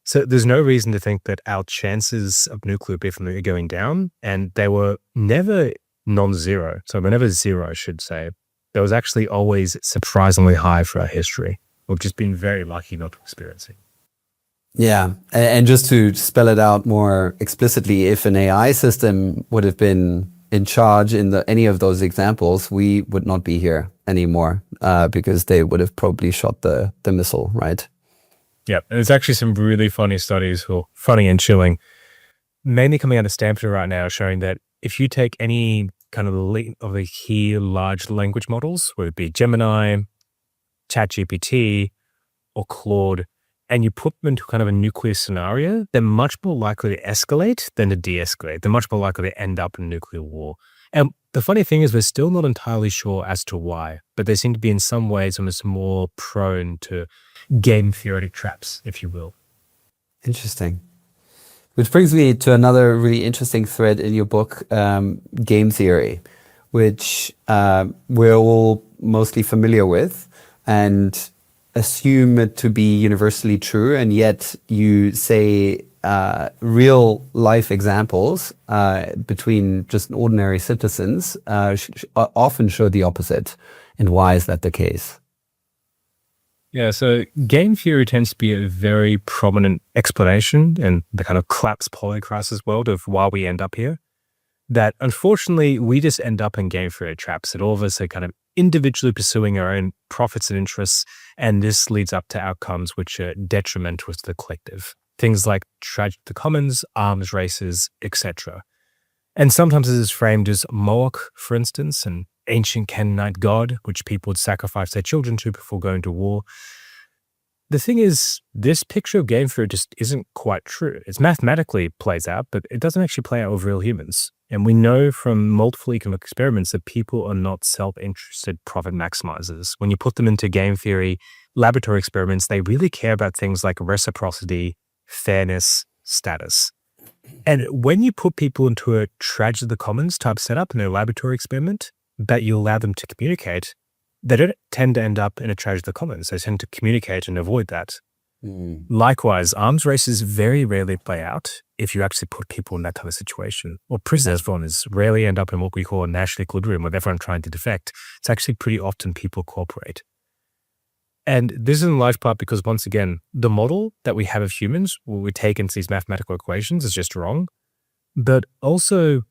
So there's no reason to think that our chances of nuclear oblivion are going down, and they were never non-zero. So whenever zero, I should say, there was actually always surprisingly high for our history. We've just been very lucky not to experience it. Yeah, and just to spell it out more explicitly, if an AI system would have been in charge in any of those examples, we would not be here anymore because they would have probably shot the missile, right? Yeah, and there's actually some really funny studies, or funny and chilling, mainly coming out of Stanford right now, showing that if you take any kind of the key large language models, whether it be Gemini, ChatGPT, or Claude, and you put them into kind of a nuclear scenario, they're much more likely to escalate than to de-escalate. They're much more likely to end up in a nuclear war. And the funny thing is we're still not entirely sure as to why, but they seem to be in some ways almost more prone to game theoretic traps, if you will. Interesting. Which brings me to another really interesting thread in your book, game theory, which we're all mostly familiar with and assume it to be universally true, and yet you say real life examples between just ordinary citizens often show the opposite. And why is that the case? Yeah, so game theory tends to be a very prominent explanation in the kind of collapsed polycrisis world of why we end up here. That unfortunately, we just end up in game theory traps, that all of us are kind of individually pursuing our own profits and interests, and this leads up to outcomes which are detrimental to the collective. Things like tragedy of the commons, arms races, etc. And sometimes it is framed as Moloch, for instance, an ancient Canaanite god, which people would sacrifice their children to before going to war. The thing is, this picture of game theory just isn't quite true. It mathematically plays out, but it doesn't actually play out with real humans. And we know from multiple economic experiments that people are not self-interested profit maximizers. When you put them into game theory laboratory experiments, they really care about things like reciprocity, fairness, status. And when you put people into a tragedy of the commons type setup in a laboratory experiment, but you allow them to communicate, they don't tend to end up in a tragedy of the commons. They tend to communicate and avoid that. Likewise, arms races very rarely play out if you actually put people in that type of situation. Or prisoners, everyone is rarely end up in what we call a national equilibrium with everyone trying to defect. It's actually pretty often people cooperate. And this is in large part because, once again, the model that we have of humans, where we take into these mathematical equations, is just wrong. But also,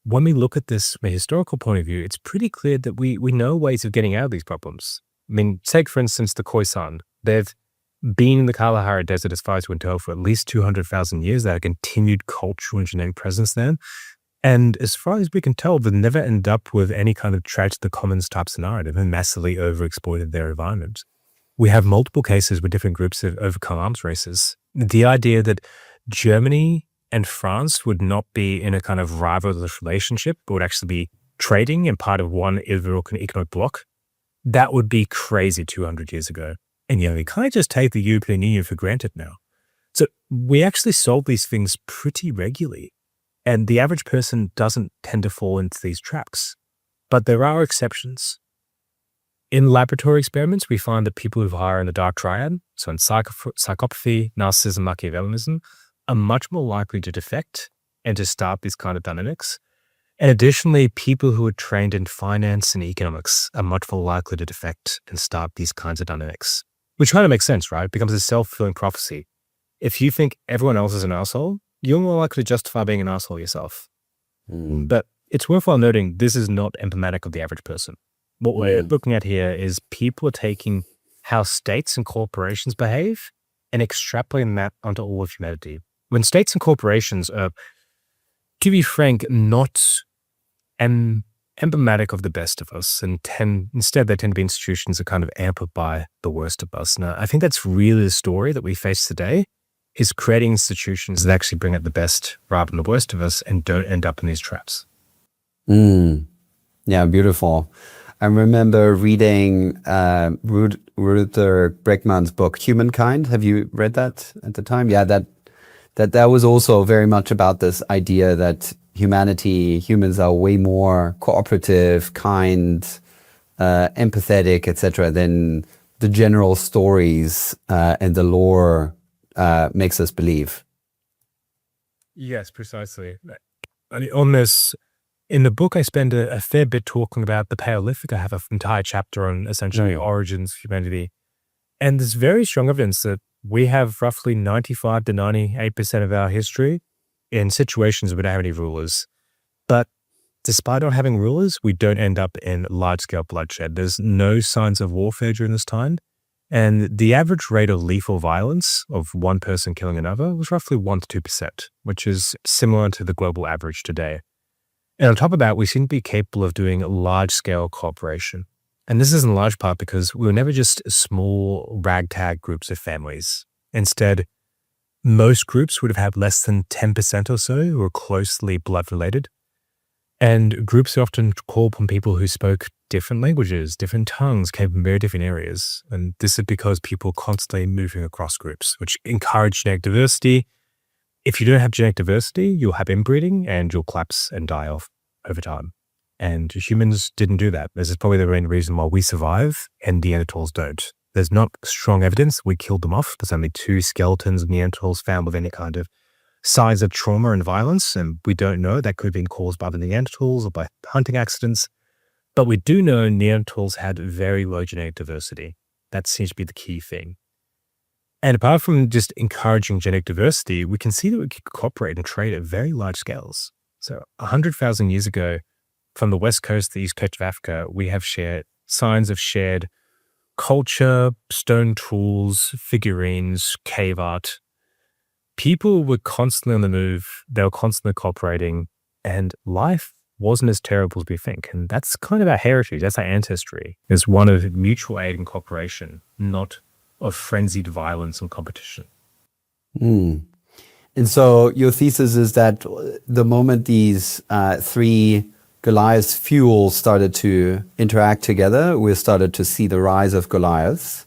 when we look at this from a historical point of view, it's pretty clear that we know ways of getting out of these problems. I mean, take, for instance, the Khoisan. They've been in the Kalahari Desert, as far as we can tell, for at least 200,000 years. They have a continued cultural and genetic presence there. And as far as we can tell, they never end up with any kind of tragic the commons type scenario. They've massively overexploited their environment. We have multiple cases where different groups have overcome arms races. The idea that Germany and France would not be in a kind of rivalrous relationship, but would actually be trading and part of one economic bloc, that would be crazy 200 years ago. And, we can't just take the European Union for granted now. So we actually solve these things pretty regularly. And the average person doesn't tend to fall into these traps. But there are exceptions. In laboratory experiments, we find that people who are in the dark triad, so in psychopathy, narcissism, Machiavellianism, are much more likely to defect and to start these kind of dynamics. And additionally, people who are trained in finance and economics are much more likely to defect and start these kinds of dynamics. Which kind of makes sense, right? It becomes a self-fulfilling prophecy. If you think everyone else is an asshole, you're more likely to justify being an asshole yourself. But it's worthwhile noting this is not emblematic of the average person. What we're looking at here is people are taking how states and corporations behave and extrapolating that onto all of humanity. When states and corporations are, to be frank, not emblematic of the best of us, and instead they tend to be institutions that kind of amplify the worst of us. Now, I think that's really the story that we face today, is creating institutions that actually bring out the best rather than the worst of us and don't end up in these traps. Yeah, beautiful. I remember reading Ruther Bregman's book, Humankind. Have you read that at the time? Yeah, that was also very much about this idea that humans are way more cooperative, kind, empathetic, etc., than the general stories and the lore makes us believe. Yes, precisely. On this, in the book, I spend a fair bit talking about the Paleolithic. I have an entire chapter on essentially origins of humanity. And there's very strong evidence that we have roughly 95 to 98% of our history in situations without any rulers. But despite not having rulers, we don't end up in large-scale bloodshed. There's no signs of warfare during this time. And the average rate of lethal violence of one person killing another was roughly 1 to 2%, which is similar to the global average today. And on top of that, we seem to be capable of doing large-scale cooperation. And this is in large part because we were never just small ragtag groups of families. Instead, most groups would have had less than 10% or so who were closely blood-related. And groups often call upon people who spoke different languages, different tongues, came from very different areas. And this is because people are constantly moving across groups, which encourage genetic diversity. If you don't have genetic diversity, you'll have inbreeding and you'll collapse and die off over time. And humans didn't do that. This is probably the main reason why we survive and Neanderthals don't. There's not strong evidence we killed them off. There's only 2 skeletons of Neanderthals found with any kind of signs of trauma and violence, and we don't know. That could have been caused by the Neanderthals or by hunting accidents. But we do know Neanderthals had very low genetic diversity. That seems to be the key thing. And apart from just encouraging genetic diversity, we can see that we can cooperate and trade at very large scales. So 100,000 years ago, from the west coast to the east coast of Africa, we have shared signs of shared culture, stone tools, figurines, cave art. People were constantly on the move. They were constantly cooperating, and life wasn't as terrible as we think. And that's kind of our heritage. That's our ancestry. It's one of mutual aid and cooperation, not of frenzied violence and competition. And so your thesis is that the moment these 3 Goliath fuels started to interact together, we started to see the rise of Goliaths.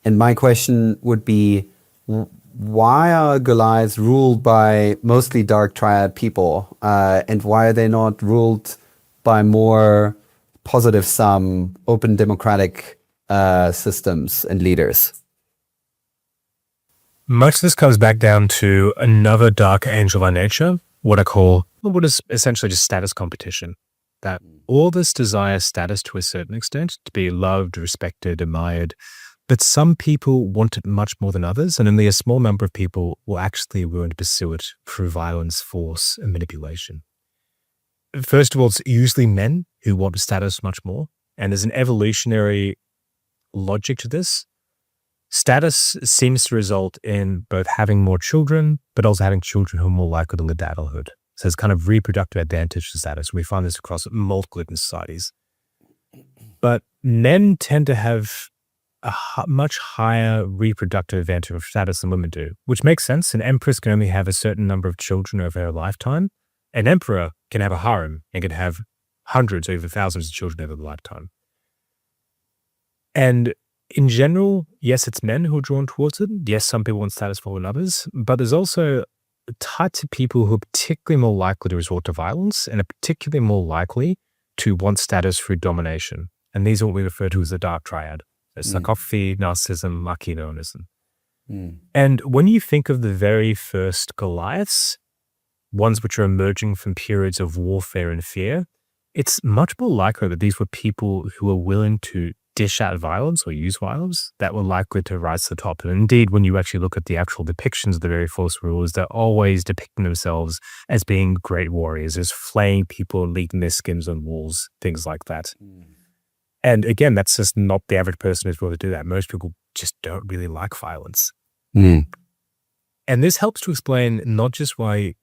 And my question would be, why are Goliaths ruled by mostly dark triad people? And why are they not ruled by more positive sum, open democratic systems and leaders? Much of this comes back down to another dark angel by nature, what is essentially just status competition. That all of us desire status to a certain extent, to be loved, respected, admired, but some people want it much more than others, and only a small number of people will actually willing to pursue it through violence, force, and manipulation. First of all, it's usually men who want status much more, and there's an evolutionary logic to this. Status seems to result in both having more children, but also having children who are more likely to live to adulthood. So it's kind of reproductive advantage to status. We find this across multiple different societies. But men tend to have a much higher reproductive advantage of status than women do, which makes sense. An empress can only have a certain number of children over her lifetime. An emperor can have a harem and can have hundreds or even thousands of children over the lifetime. And in general, yes, it's men who are drawn towards it. Yes, some people want status more than others, but there's also types of people who are particularly more likely to resort to violence and are particularly more likely to want status through domination. And these are what we refer to as the dark triad. Psychopathy, narcissism, Machiavellianism. And when you think of the very first Goliaths, ones which are emerging from periods of warfare and fear, it's much more likely that these were people who were willing to dish out violence or use violence that were likely to rise to the top. And indeed, when you actually look at the actual depictions of the very first rulers, they're always depicting themselves as being great warriors, as flaying people and leaving their skins on walls, things like that. And again, that's just not the average person who's willing to do that. Most people just don't really like violence. And this helps to explain not just why,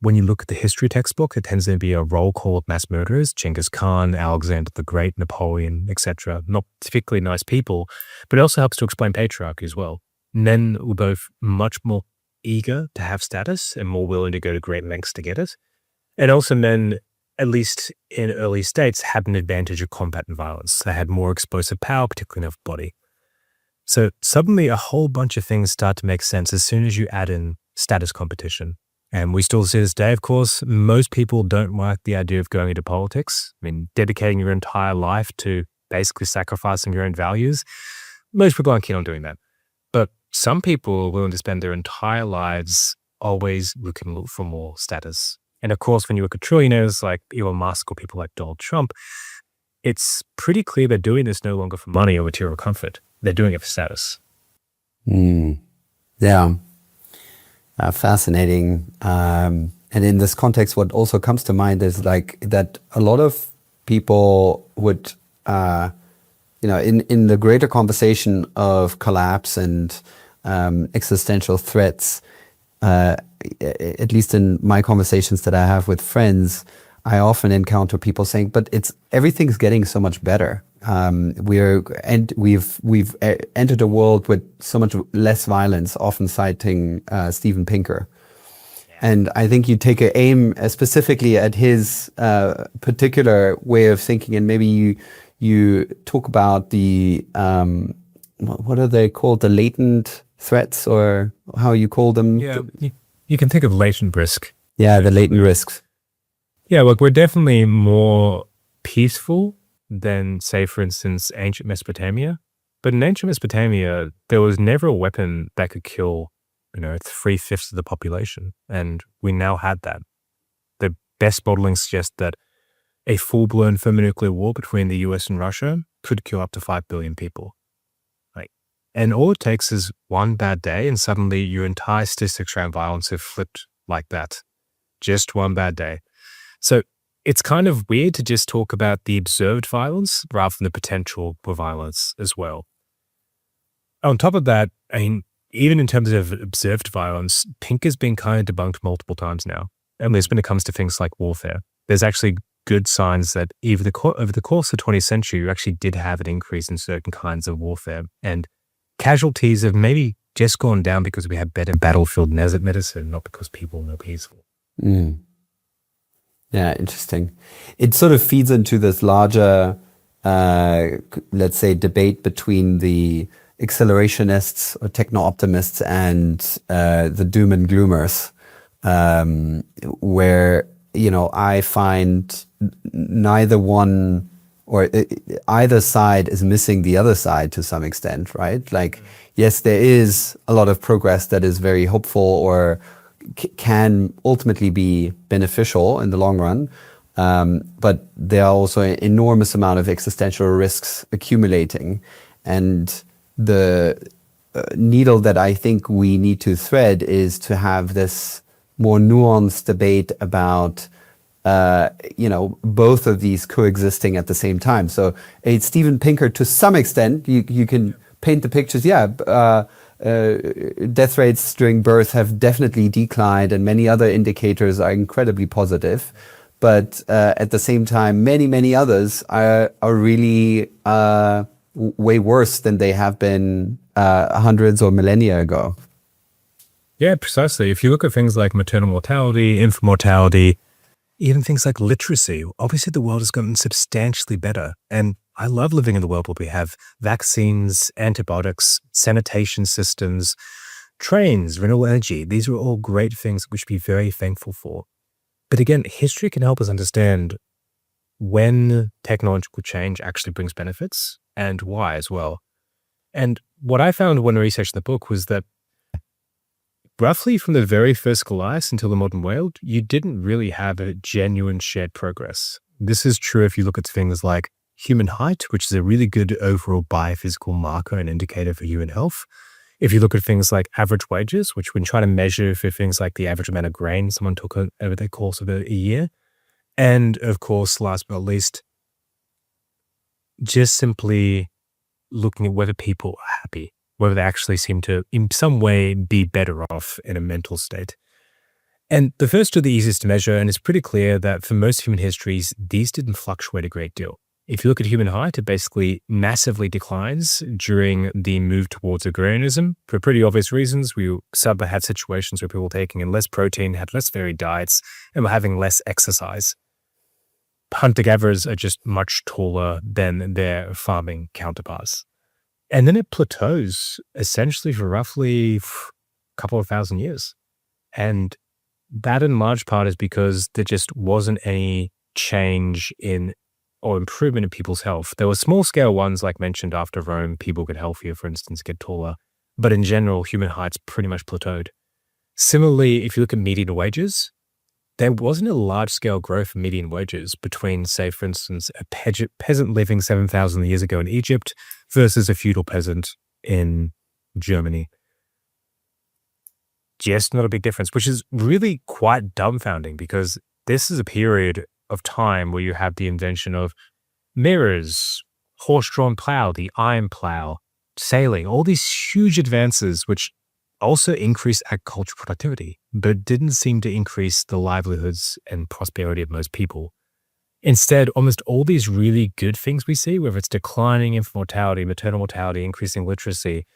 when you look at the history textbook, it tends to be a roll call of mass murderers, Genghis Khan, Alexander the Great, Napoleon, etc. Not typically nice people, but it also helps to explain patriarchy as well. Men were both much more eager to have status and more willing to go to great lengths to get it. And also men, at least in early states, had an advantage of combat and violence. They had more explosive power, particularly in the body. So suddenly a whole bunch of things start to make sense as soon as you add in status competition. And we still see this today, of course. Most people don't like the idea of going into politics. I mean, dedicating your entire life to basically sacrificing your own values. Most people aren't keen on doing that. But some people are willing to spend their entire lives always looking for more status. And of course, when you look at trillionaires like Elon Musk or people like Donald Trump, it's pretty clear they're doing this no longer for money or material comfort. They're doing it for status. Yeah. Fascinating. And in this context, what also comes to mind is like that a lot of people would, in the greater conversation of collapse and existential threats, at least in my conversations that I have with friends, I often encounter people saying, "But everything's getting so much better. We've entered a world with so much less violence," often citing Steven Pinker. And I think you take an aim specifically at his particular way of thinking, and maybe you talk about the what are they called, the latent threats, or how you call them? Yeah, you can think of latent risk. Yeah, the latent risks. Yeah, look, we're definitely more peaceful than, say, for instance, ancient Mesopotamia. But in ancient Mesopotamia, there was never a weapon that could kill, 3/5 of the population. And we now had that. The best modeling suggests that a full-blown thermonuclear war between the US and Russia could kill up to 5 billion people. And all it takes is one bad day, and suddenly your entire statistics around violence have flipped like that. Just one bad day. So it's kind of weird to just talk about the observed violence rather than the potential for violence as well. On top of that, even in terms of observed violence, Pink has been kind of debunked multiple times now, at least when it comes to things like warfare. There's actually good signs that over the course of the 20th century, you actually did have an increase in certain kinds of warfare. And casualties have maybe just gone down because we have better battlefield medicine, not because people are more peaceful. Yeah, interesting. It sort of feeds into this larger, let's say, debate between the accelerationists or techno-optimists and the doom and gloomers, where, I find neither one or either side is missing the other side to some extent, right? Like, yes, there is a lot of progress that is very hopeful or can ultimately be beneficial in the long run. But there are also an enormous amount of existential risks accumulating. And the needle that I think we need to thread is to have this more nuanced debate about both of these coexisting at the same time. So Steven Pinker, to some extent, you can paint the pictures. Death rates during birth have definitely declined, and many other indicators are incredibly positive. But at the same time, many others are really way worse than they have been hundreds or millennia ago. Yeah, precisely. If you look at things like maternal mortality, infant mortality, even things like literacy, obviously the world has gotten substantially better. And I love living in the world where we have vaccines, antibiotics, sanitation systems, trains, renewable energy. These are all great things we should be very thankful for. But again, history can help us understand when technological change actually brings benefits and why as well. And what I found when researching the book was that roughly from the very first Goliaths until the modern world, you didn't really have a genuine shared progress. This is true if you look at things like human height, which is a really good overall biophysical marker and indicator for human health. If you look at things like average wages, which when trying to measure for things like the average amount of grain someone took over the course of a year. And of course, last but not least, just simply looking at whether people are happy, whether they actually seem to, in some way, be better off in a mental state. And the first are the easiest to measure, and it's pretty clear that for most human histories, these didn't fluctuate a great deal. If you look at human height, it basically massively declines during the move towards agrarianism for pretty obvious reasons. We had situations where people were taking in less protein, had less varied diets, and were having less exercise. Hunter-gatherers are just much taller than their farming counterparts. And then it plateaus essentially for roughly a couple of thousand years. And that in large part is because there just wasn't any change in or improvement in people's health. There were small scale ones like mentioned after Rome, people get healthier, for instance, get taller. But in general, human height's pretty much plateaued. Similarly, if you look at median wages, there wasn't a large-scale growth in median wages between, say, for instance, a peasant living 7,000 years ago in Egypt versus a feudal peasant in Germany. Just not a big difference, which is really quite dumbfounding because this is a period of time where you have the invention of mirrors, horse-drawn plow, the iron plow, sailing, all these huge advances which also increased agricultural productivity, but didn't seem to increase the livelihoods and prosperity of most people. Instead, almost all these really good things we see, whether it's declining infant mortality, maternal mortality, increasing literacy,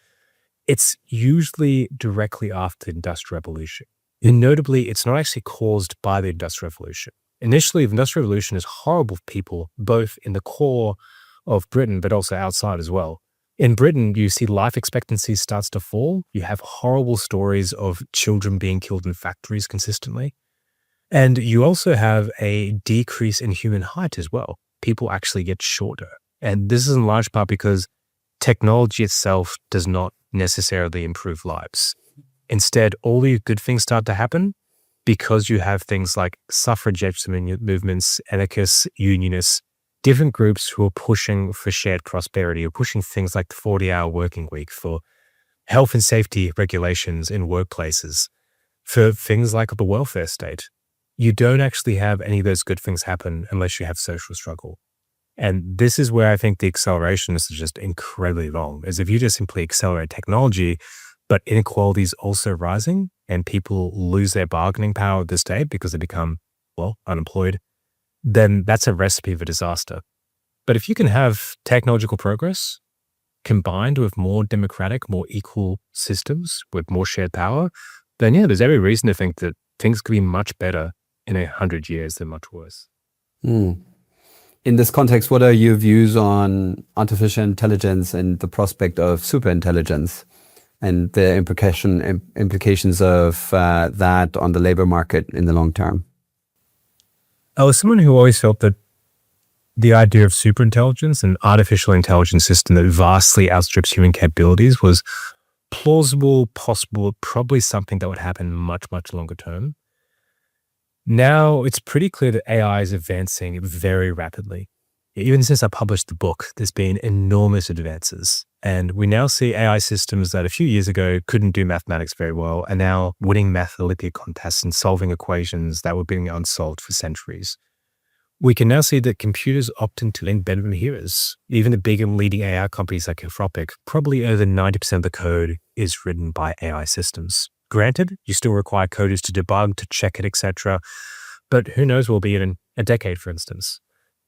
it's usually directly after the Industrial Revolution. And notably, it's not actually caused by the Industrial Revolution. Initially, the Industrial Revolution is horrible for people, both in the core of Britain, but also outside as well. In Britain, you see life expectancy starts to fall. You have horrible stories of children being killed in factories consistently. And you also have a decrease in human height as well. People actually get shorter. And this is in large part because technology itself does not necessarily improve lives. Instead, all these good things start to happen because you have things like suffragette movements, anarchists, unionists, different groups who are pushing for shared prosperity, or pushing things like the 40-hour working week, for health and safety regulations in workplaces, for things like the welfare state. You don't actually have any of those good things happen unless you have social struggle. And this is where I think the acceleration is just incredibly wrong, is if you just simply accelerate technology, but inequality is also rising and people lose their bargaining power at this state because they become, unemployed, then that's a recipe for disaster. But if you can have technological progress combined with more democratic, more equal systems with more shared power, then there's every reason to think that things could be much better in 100 years than much worse. In this context, what are your views on artificial intelligence and the prospect of superintelligence and the implications of that on the labor market in the long term? I was someone who always felt that The idea of superintelligence, an artificial intelligence system that vastly outstrips human capabilities, was plausible, possible, probably something that would happen much, much longer term. Now, it's pretty clear that AI is advancing very rapidly. Even since I published the book, there's been enormous advances. And we now see AI systems that a few years ago couldn't do mathematics very well are now winning math Olympiad contests and solving equations that were being unsolved for centuries. We can now see that computers opt into learn better than humans. Even the big and leading AI companies like Anthropic, probably over 90% of the code is written by AI systems. Granted, you still require coders to debug, to check it, etc. But who knows where we'll be in a decade, for instance.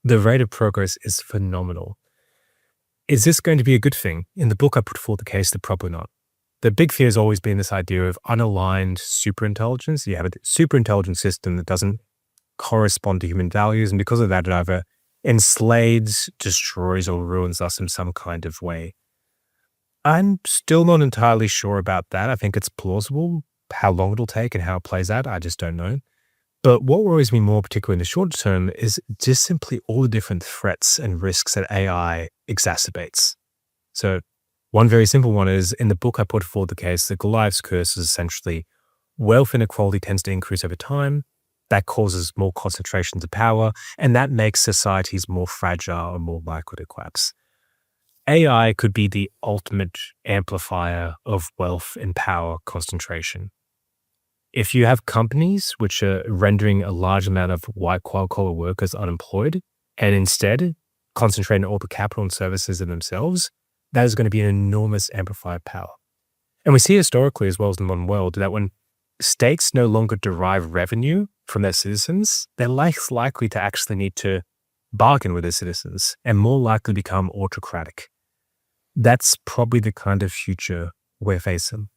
The rate of progress is phenomenal. Is this going to be a good thing? In the book, I put forward the case that probably not. The big fear has always been this idea of unaligned superintelligence. You have a superintelligent system that doesn't correspond to human values, and because of that, it either enslaves, destroys, or ruins us in some kind of way. I'm still not entirely sure about that. I think it's plausible. How long it'll take and how it plays out, I just don't know. But what worries me more, particularly in the short term, is just simply all the different threats and risks that AI exacerbates. So one very simple one is, in the book I put forward the case that Goliath's curse is essentially wealth inequality tends to increase over time. That causes more concentrations of power, and that makes societies more fragile and more likely to collapse. AI could be the ultimate amplifier of wealth and power concentration. If you have companies which are rendering a large amount of white-collar workers unemployed and instead concentrating all the capital and services in themselves, that is going to be an enormous amplifier of power. And we see historically, as well as in the modern world, that when states no longer derive revenue from their citizens, they're less likely to actually need to bargain with their citizens and more likely to become autocratic. That's probably the kind of future we're facing.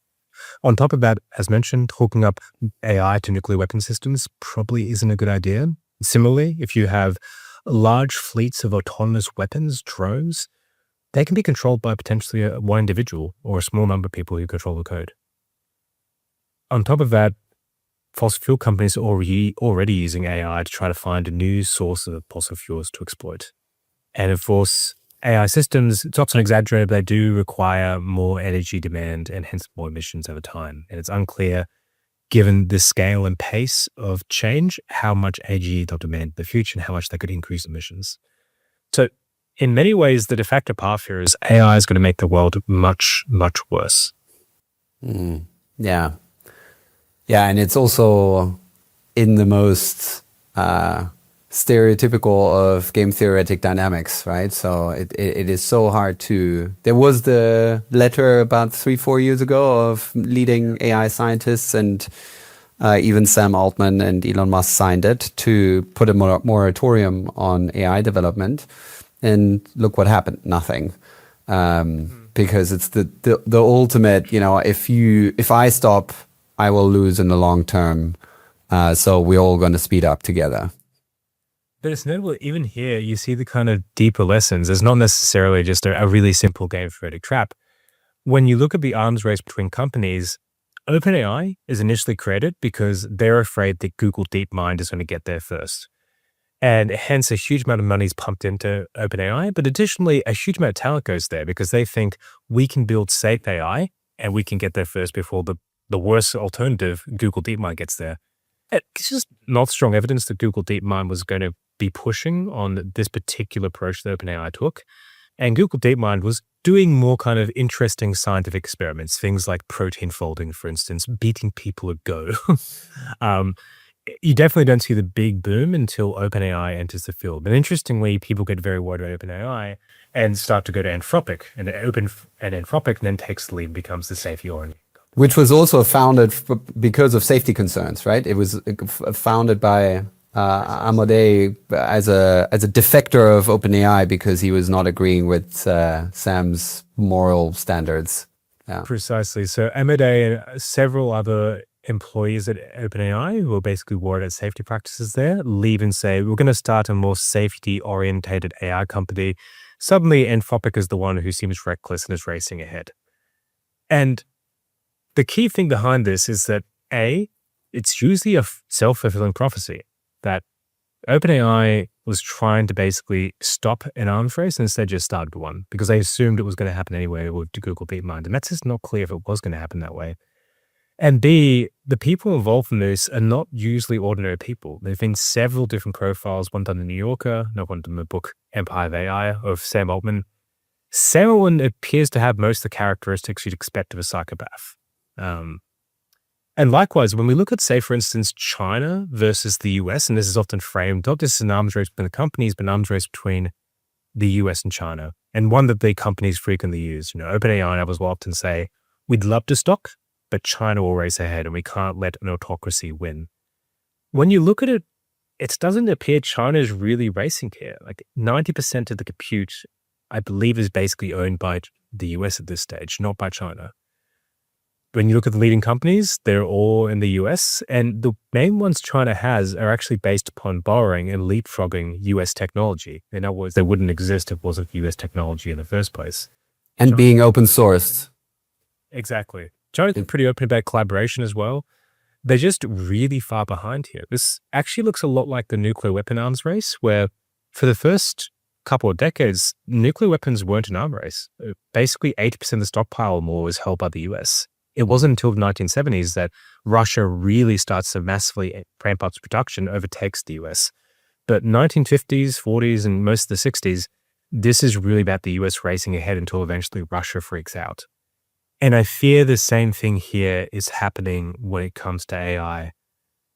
On top of that, as mentioned, hooking up AI to nuclear weapon systems probably isn't a good idea. Similarly, if you have large fleets of autonomous weapons, drones, they can be controlled by potentially one individual or a small number of people who control the code. On top of that, fossil fuel companies are already using AI to try to find a new source of fossil fuels to exploit. And of course, AI systems, it's often exaggerated, but they do require more energy demand and hence more emissions over time. And it's unclear, given the scale and pace of change, how much energy they'll demand in the future and how much they could increase emissions. So in many ways, the de facto path here is AI is going to make the world much, much worse. Yeah. Yeah, and it's also in the most stereotypical of game theoretic dynamics, right? So it is so hard to... There was the letter about 3-4 years ago of leading AI scientists, and even Sam Altman and Elon Musk signed it to put a moratorium on AI development. And look what happened, nothing. Because it's the ultimate, if I stop, I will lose in the long term. So we're all going to speed up together. But it's notable, even here, you see the kind of deeper lessons. It's not necessarily just a really simple game theoretic trap. When you look at the arms race between companies, OpenAI is initially created because they're afraid that Google DeepMind is going to get there first. And hence a huge amount of money is pumped into OpenAI, but additionally, a huge amount of talent goes there because they think we can build safe AI and we can get there first before the worst alternative, Google DeepMind, gets there. It's just not strong evidence that Google DeepMind was going to be pushing on this particular approach that OpenAI took. And Google DeepMind was doing more kind of interesting scientific experiments, things like protein folding, for instance, beating people at Go. You definitely don't see the big boom until OpenAI enters the field. But interestingly, people get very worried about OpenAI and start to go to Anthropic. And Anthropic then takes the lead and becomes the safety-oriented. Which was also founded because of safety concerns, right? It was founded by Amodei as a defector of OpenAI because he was not agreeing with Sam's moral standards. Yeah. Precisely. So Amodei and several other employees at OpenAI who are basically worried at safety practices there leave and say, we're going to start a more safety-orientated AI company. Suddenly, Anthropic is the one who seems reckless and is racing ahead. And the key thing behind this is that, A, it's usually a self-fulfilling prophecy that OpenAI was trying to basically stop an arms race and instead just started one because they assumed it was going to happen anyway with Google DeepMind. And that's just not clear if it was going to happen that way. And B, the people involved in this are not usually ordinary people. There have been several different profiles, one done in the New Yorker, another one in the book Empire of AI of Sam Altman. Sam Altman appears to have most of the characteristics you'd expect of a psychopath. And likewise, when we look at, say, for instance, China versus the US, and this is often framed not just as an arms race between the companies, but an arms race between the US and China, and one that the companies frequently use. OpenAI will often say, we'd love to stock, but China will race ahead and we can't let an autocracy win. When you look at it, it doesn't appear China is really racing here. Like 90% of the compute, I believe, is basically owned by the US at this stage, not by China. When you look at the leading companies, they're all in the US, and the main ones China has are actually based upon borrowing and leapfrogging US technology. In other words, they wouldn't exist if it wasn't US technology in the first place. And being open sourced. Exactly. China's pretty open about collaboration as well. They're just really far behind here. This actually looks a lot like the nuclear weapon arms race, where for the first couple of decades, nuclear weapons weren't an arms race. Basically, 80% of the stockpile or more was held by the US. It wasn't until the 1970s that Russia really starts to massively ramp up its production, overtakes the US. But 1950s, 40s, and most of the 60s, this is really about the US racing ahead until eventually Russia freaks out. And I fear the same thing here is happening when it comes to AI.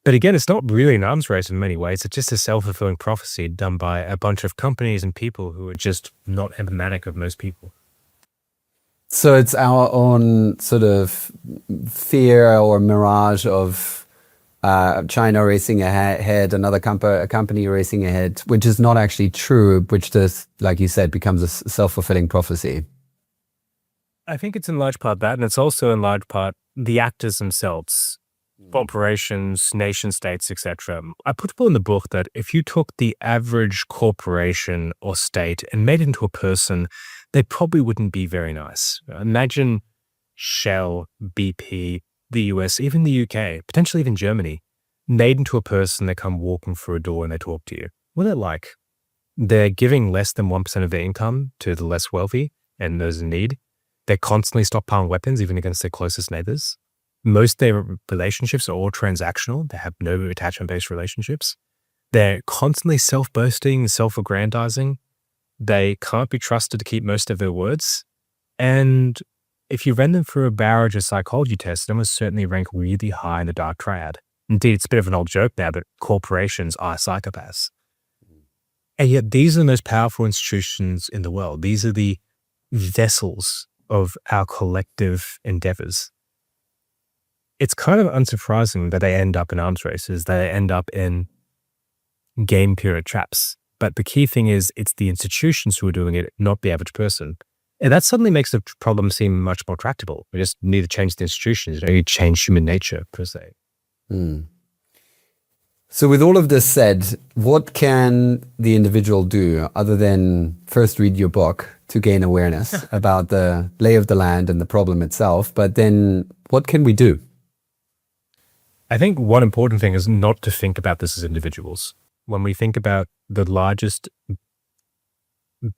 But again, it's not really an arms race in many ways. It's just a self-fulfilling prophecy done by a bunch of companies and people who are just not emblematic of most people. So it's our own sort of fear or mirage of China racing ahead, another company racing ahead, which is not actually true, which just, like you said, becomes a self-fulfilling prophecy. I think it's in large part that, and it's also in large part the actors themselves, corporations, nation states, etc. I put in the book that if you took the average corporation or state and made it into a person, they probably wouldn't be very nice. Imagine Shell, BP, the US, even the UK, potentially even Germany, made into a person. They come walking through a door and they talk to you. What are they like? They're giving less than 1% of their income to the less wealthy and those in need. They're constantly stockpiling weapons, even against their closest neighbors. Most of their relationships are all transactional. They have no attachment-based relationships. They're constantly self-boasting, self-aggrandizing. They can't be trusted to keep most of their words. And if you ran them through a barrage of psychology tests, they must certainly rank really high in the dark triad. Indeed, it's a bit of an old joke now, but corporations are psychopaths. And yet these are the most powerful institutions in the world. These are the vessels of our collective endeavors. It's kind of unsurprising that they end up in arms races, that they end up in game period traps. But the key thing is it's the institutions who are doing it, not the average person. And that suddenly makes the problem seem much more tractable. We just need to change the institutions. You need to change human nature, per se. So with all of this said, what can the individual do other than first read your book to gain awareness about the lay of the land and the problem itself? But then what can we do? I think one important thing is not to think about this as individuals. When we think about the largest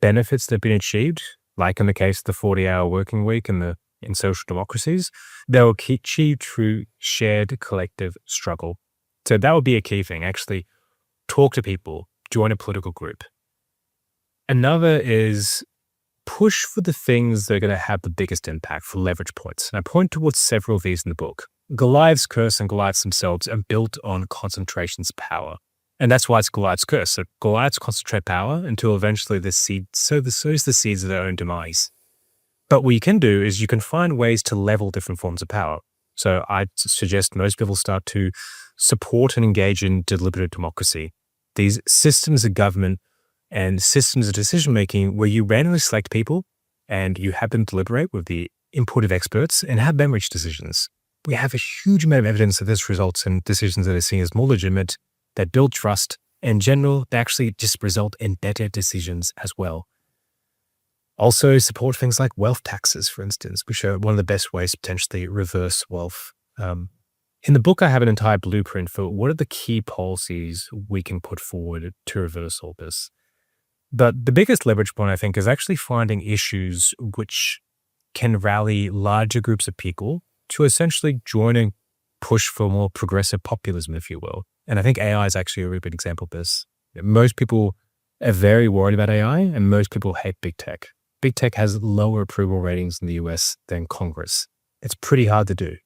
benefits that have been achieved, like in the case of the 40-hour working week in social democracies, they were achieved through shared collective struggle. So that would be a key thing. Actually, talk to people, join a political group. Another is push for the things that are going to have the biggest impact for leverage points. And I point towards several of these in the book. Goliath's curse and Goliaths themselves are built on concentration's power. And that's why it's Goliath's curse. So Goliaths concentrate power until eventually the seed sows the seeds of their own demise. But what you can do is you can find ways to level different forms of power. So I suggest most people start to support and engage in deliberative democracy. These systems of government and systems of decision-making where you randomly select people and you have them deliberate with the input of experts and have them reach decisions. We have a huge amount of evidence that this results in decisions that are seen as more legitimate, that build trust, and in general, they actually just result in better decisions as well. Also support things like wealth taxes, for instance, which are one of the best ways to potentially reverse wealth In the book, I have an entire blueprint for what are the key policies we can put forward to reverse all this. But the biggest leverage point, I think, is actually finding issues which can rally larger groups of people to essentially join and push for more progressive populism, if you will. And I think AI is actually a really good example of this. Most people are very worried about AI, and most people hate big tech. Big tech has lower approval ratings in the US than Congress. It's pretty hard to do.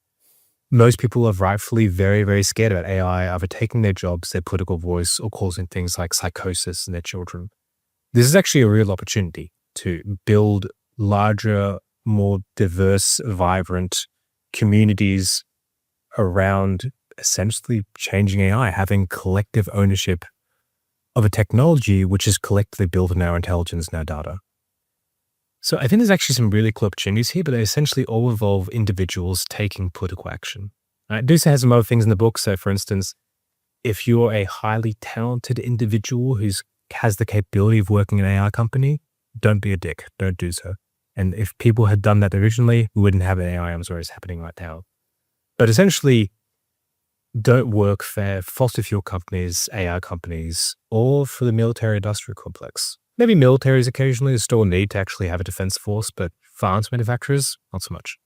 Most people are rightfully very, very scared about AI, either taking their jobs, their political voice, or causing things like psychosis in their children. This is actually a real opportunity to build larger, more diverse, vibrant communities around essentially changing AI, having collective ownership of a technology which is collectively built on our intelligence and our data. So I think there's actually some really cool opportunities here, but they essentially all involve individuals taking political action. Dusa has some other things in the book. So for instance, if you're a highly talented individual who has the capability of working in an AI company, don't be a dick. Don't do so. And if people had done that originally, we wouldn't have an AI arms race happening right now. But essentially, don't work for fossil fuel companies, AI companies, or for the military-industrial complex. Maybe militaries occasionally still need to actually have a defense force, but for arms manufacturers, not so much.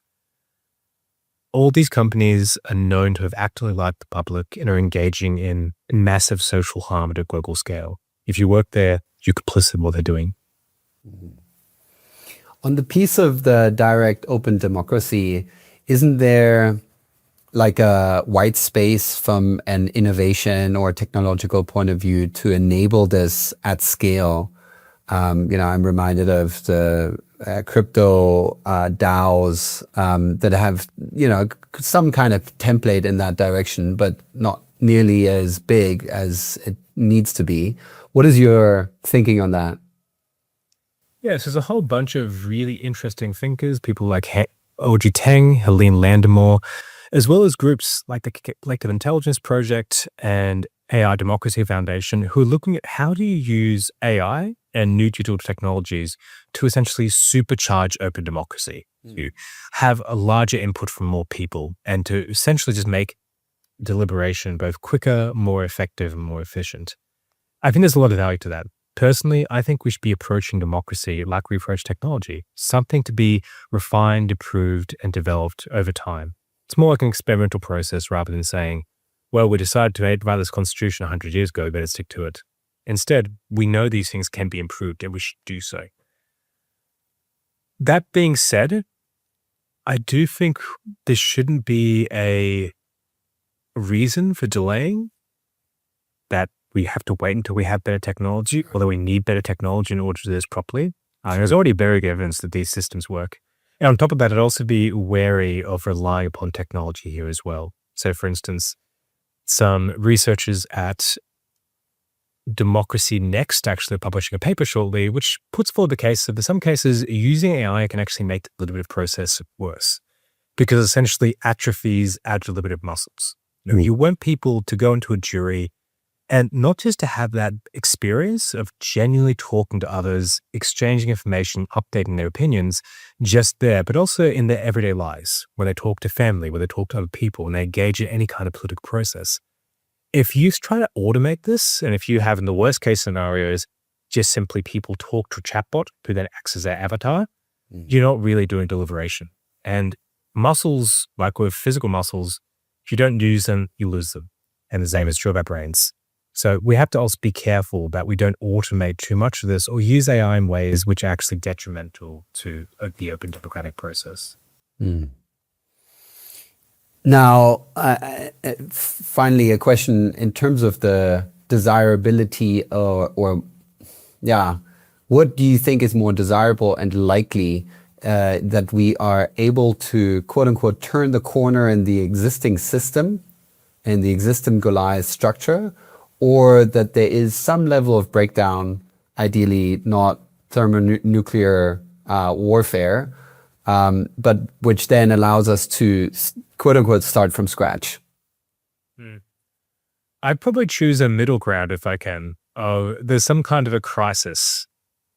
All these companies are known to have actively lied to the public and are engaging in massive social harm at a global scale. If you work there, you're complicit in what they're doing. On the piece of the direct open democracy, isn't there like a white space from an innovation or technological point of view to enable this at scale? I'm reminded of the crypto DAOs that have, some kind of template in that direction, but not nearly as big as it needs to be. What is your thinking on that? Yes, there's a whole bunch of really interesting thinkers, people like Oji Teng, Helene Landemore, as well as groups like the Collective Intelligence Project and AI Democracy Foundation, who are looking at how do you use AI and new digital technologies to essentially supercharge open democracy, to have a larger input from more people, and to essentially just make deliberation both quicker, more effective, and more efficient. I think there's a lot of value to that. Personally, I think we should be approaching democracy like we approach technology, something to be refined, improved, and developed over time. It's more like an experimental process rather than saying, well, we decided to write this constitution 100 years ago, we better stick to it. Instead, we know these things can be improved and we should do so. That being said, I do think there shouldn't be a reason for delaying that we have to wait until we have better technology, although we need better technology in order to do this properly. There's already very good evidence that these systems work. And on top of that, I'd also be wary of relying upon technology here as well. So for instance, some researchers at Democracy Next actually publishing a paper shortly, which puts forward the case that in some cases, using AI can actually make the deliberative process worse because essentially atrophies our deliberative muscles. You want people to go into a jury and not just to have that experience of genuinely talking to others, exchanging information, updating their opinions just there, but also in their everyday lives, when they talk to family, when they talk to other people, when they engage in any kind of political process. If you try to automate this, and if you have in the worst case scenarios, just simply people talk to a chatbot who then acts as their avatar, you're not really doing deliberation. And muscles, like with physical muscles, if you don't use them, you lose them. And the same is true of our brains. So we have to also be careful that we don't automate too much of this or use AI in ways which are actually detrimental to the open democratic process. Now, finally, a question in terms of the desirability or what do you think is more desirable and likely that we are able to, quote unquote, turn the corner in the existing system, in the existing Goliath structure, or that there is some level of breakdown, ideally not thermonuclear warfare, but which then allows us to, quote unquote, start from scratch? I'd probably choose a middle ground if I can. There's some kind of a crisis,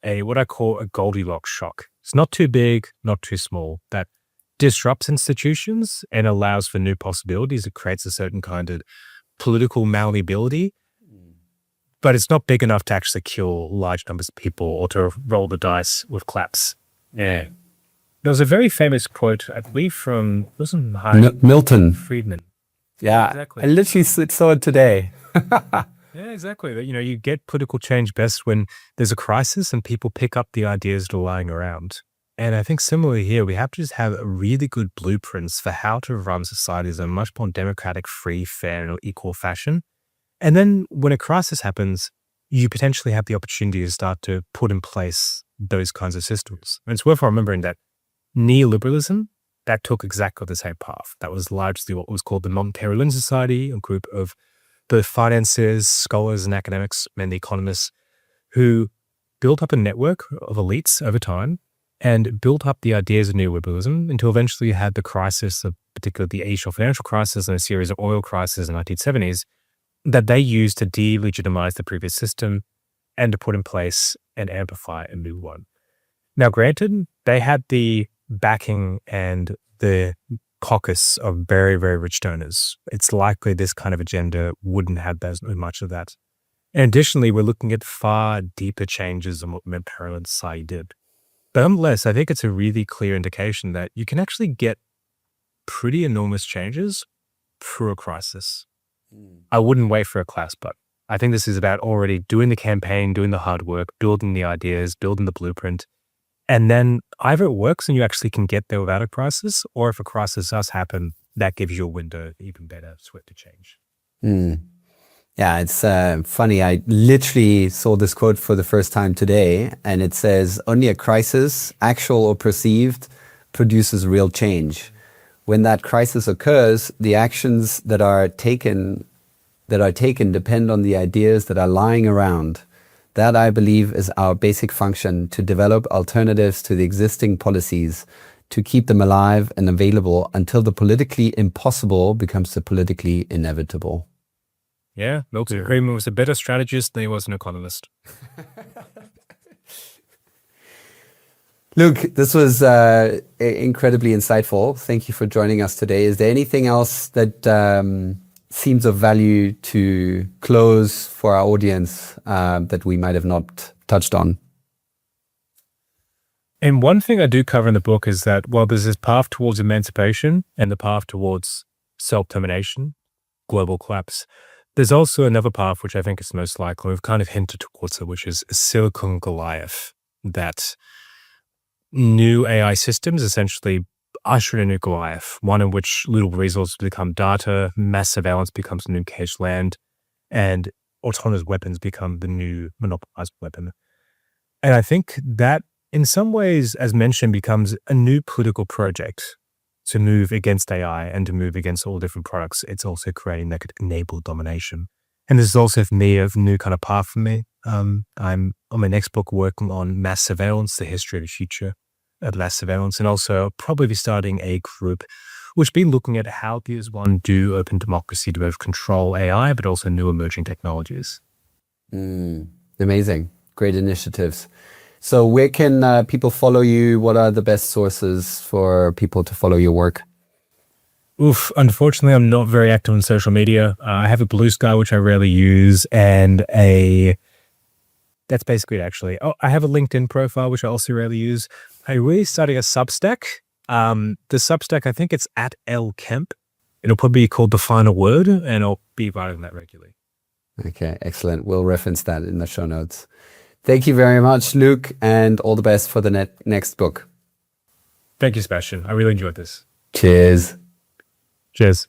what I call a Goldilocks shock. It's not too big, not too small, that disrupts institutions and allows for new possibilities. It creates a certain kind of political malleability, but it's not big enough to actually kill large numbers of people or to roll the dice with claps. Yeah. There was a very famous quote, I believe, from, wasn't Milton Friedman. Yeah, exactly. I literally saw it today. Yeah, exactly. You know, you get political change best when there's a crisis and people pick up the ideas that are lying around. And I think similarly here, we have to just have really good blueprints for how to run societies in a much more democratic, free, fair, and equal fashion. And then when a crisis happens, you potentially have the opportunity to start to put in place those kinds of systems. And it's worth remembering that neoliberalism, that took exactly the same path. That was largely what was called the Monterey Society, a group of both financiers, scholars, and academics, mainly economists, who built up a network of elites over time and built up the ideas of neoliberalism until eventually you had the crisis of particularly the Asian financial crisis and a series of oil crises in the 1970s that they used to delegitimize the previous system and to put in place and amplify a new one. Now, granted, they had the backing and the caucus of very, very rich donors. It's likely this kind of agenda wouldn't have as much of that. And additionally, we're looking at far deeper changes than what parallel society did. But nonetheless, I think it's a really clear indication that you can actually get pretty enormous changes through a crisis. I wouldn't wait for a class, but I think this is about already doing the campaign, doing the hard work, building the ideas, building the blueprint. And then either it works and you actually can get there without a crisis, or if a crisis does happen, that gives you a window even better swift to change. Yeah, it's funny. I literally saw this quote for the first time today, and it says, only a crisis, actual or perceived, produces real change. When that crisis occurs, the actions that are taken depend on the ideas that are lying around. That, I believe, is our basic function, to develop alternatives to the existing policies, to keep them alive and available until the politically impossible becomes the politically inevitable. Yeah, Milton Friedman was a better strategist than he was an economist. Luke, this was incredibly insightful. Thank you for joining us today. Is there anything else that seems of value to close for our audience that we might have not touched on? And one thing I do cover in the book is that while there's this path towards emancipation and the path towards self-determination, global collapse, there's also another path which I think is most likely, we've kind of hinted towards it, which is Silicon Goliath, that new AI systems essentially usher in a new Goliath, one in which little resources become data, mass surveillance becomes the new caged land, and autonomous weapons become the new monopolized weapon. And I think that in some ways, as mentioned, becomes a new political project to move against AI and to move against all different products. It's also creating that could enable domination. And this is also for me a new kind of path for me. I'm on my next book working on mass surveillance, the history of the future of mass surveillance, and also probably be starting a group which be looking at how does one do open democracy to both control AI, but also new emerging technologies. Amazing. Great initiatives. So where can people follow you? What are the best sources for people to follow your work? Unfortunately, I'm not very active on social media. I have a Blue Sky, which I rarely use, and that's basically it, actually. Oh, I have a LinkedIn profile, which I also rarely use. I really started a Substack. The Substack, I think it's at Luke Kemp. It'll probably be called The Final Word, and I'll be writing that regularly. Okay, excellent. We'll reference that in the show notes. Thank you very much, Luke, and all the best for the next book. Thank you, Sebastian. I really enjoyed this. Cheers. Cheers.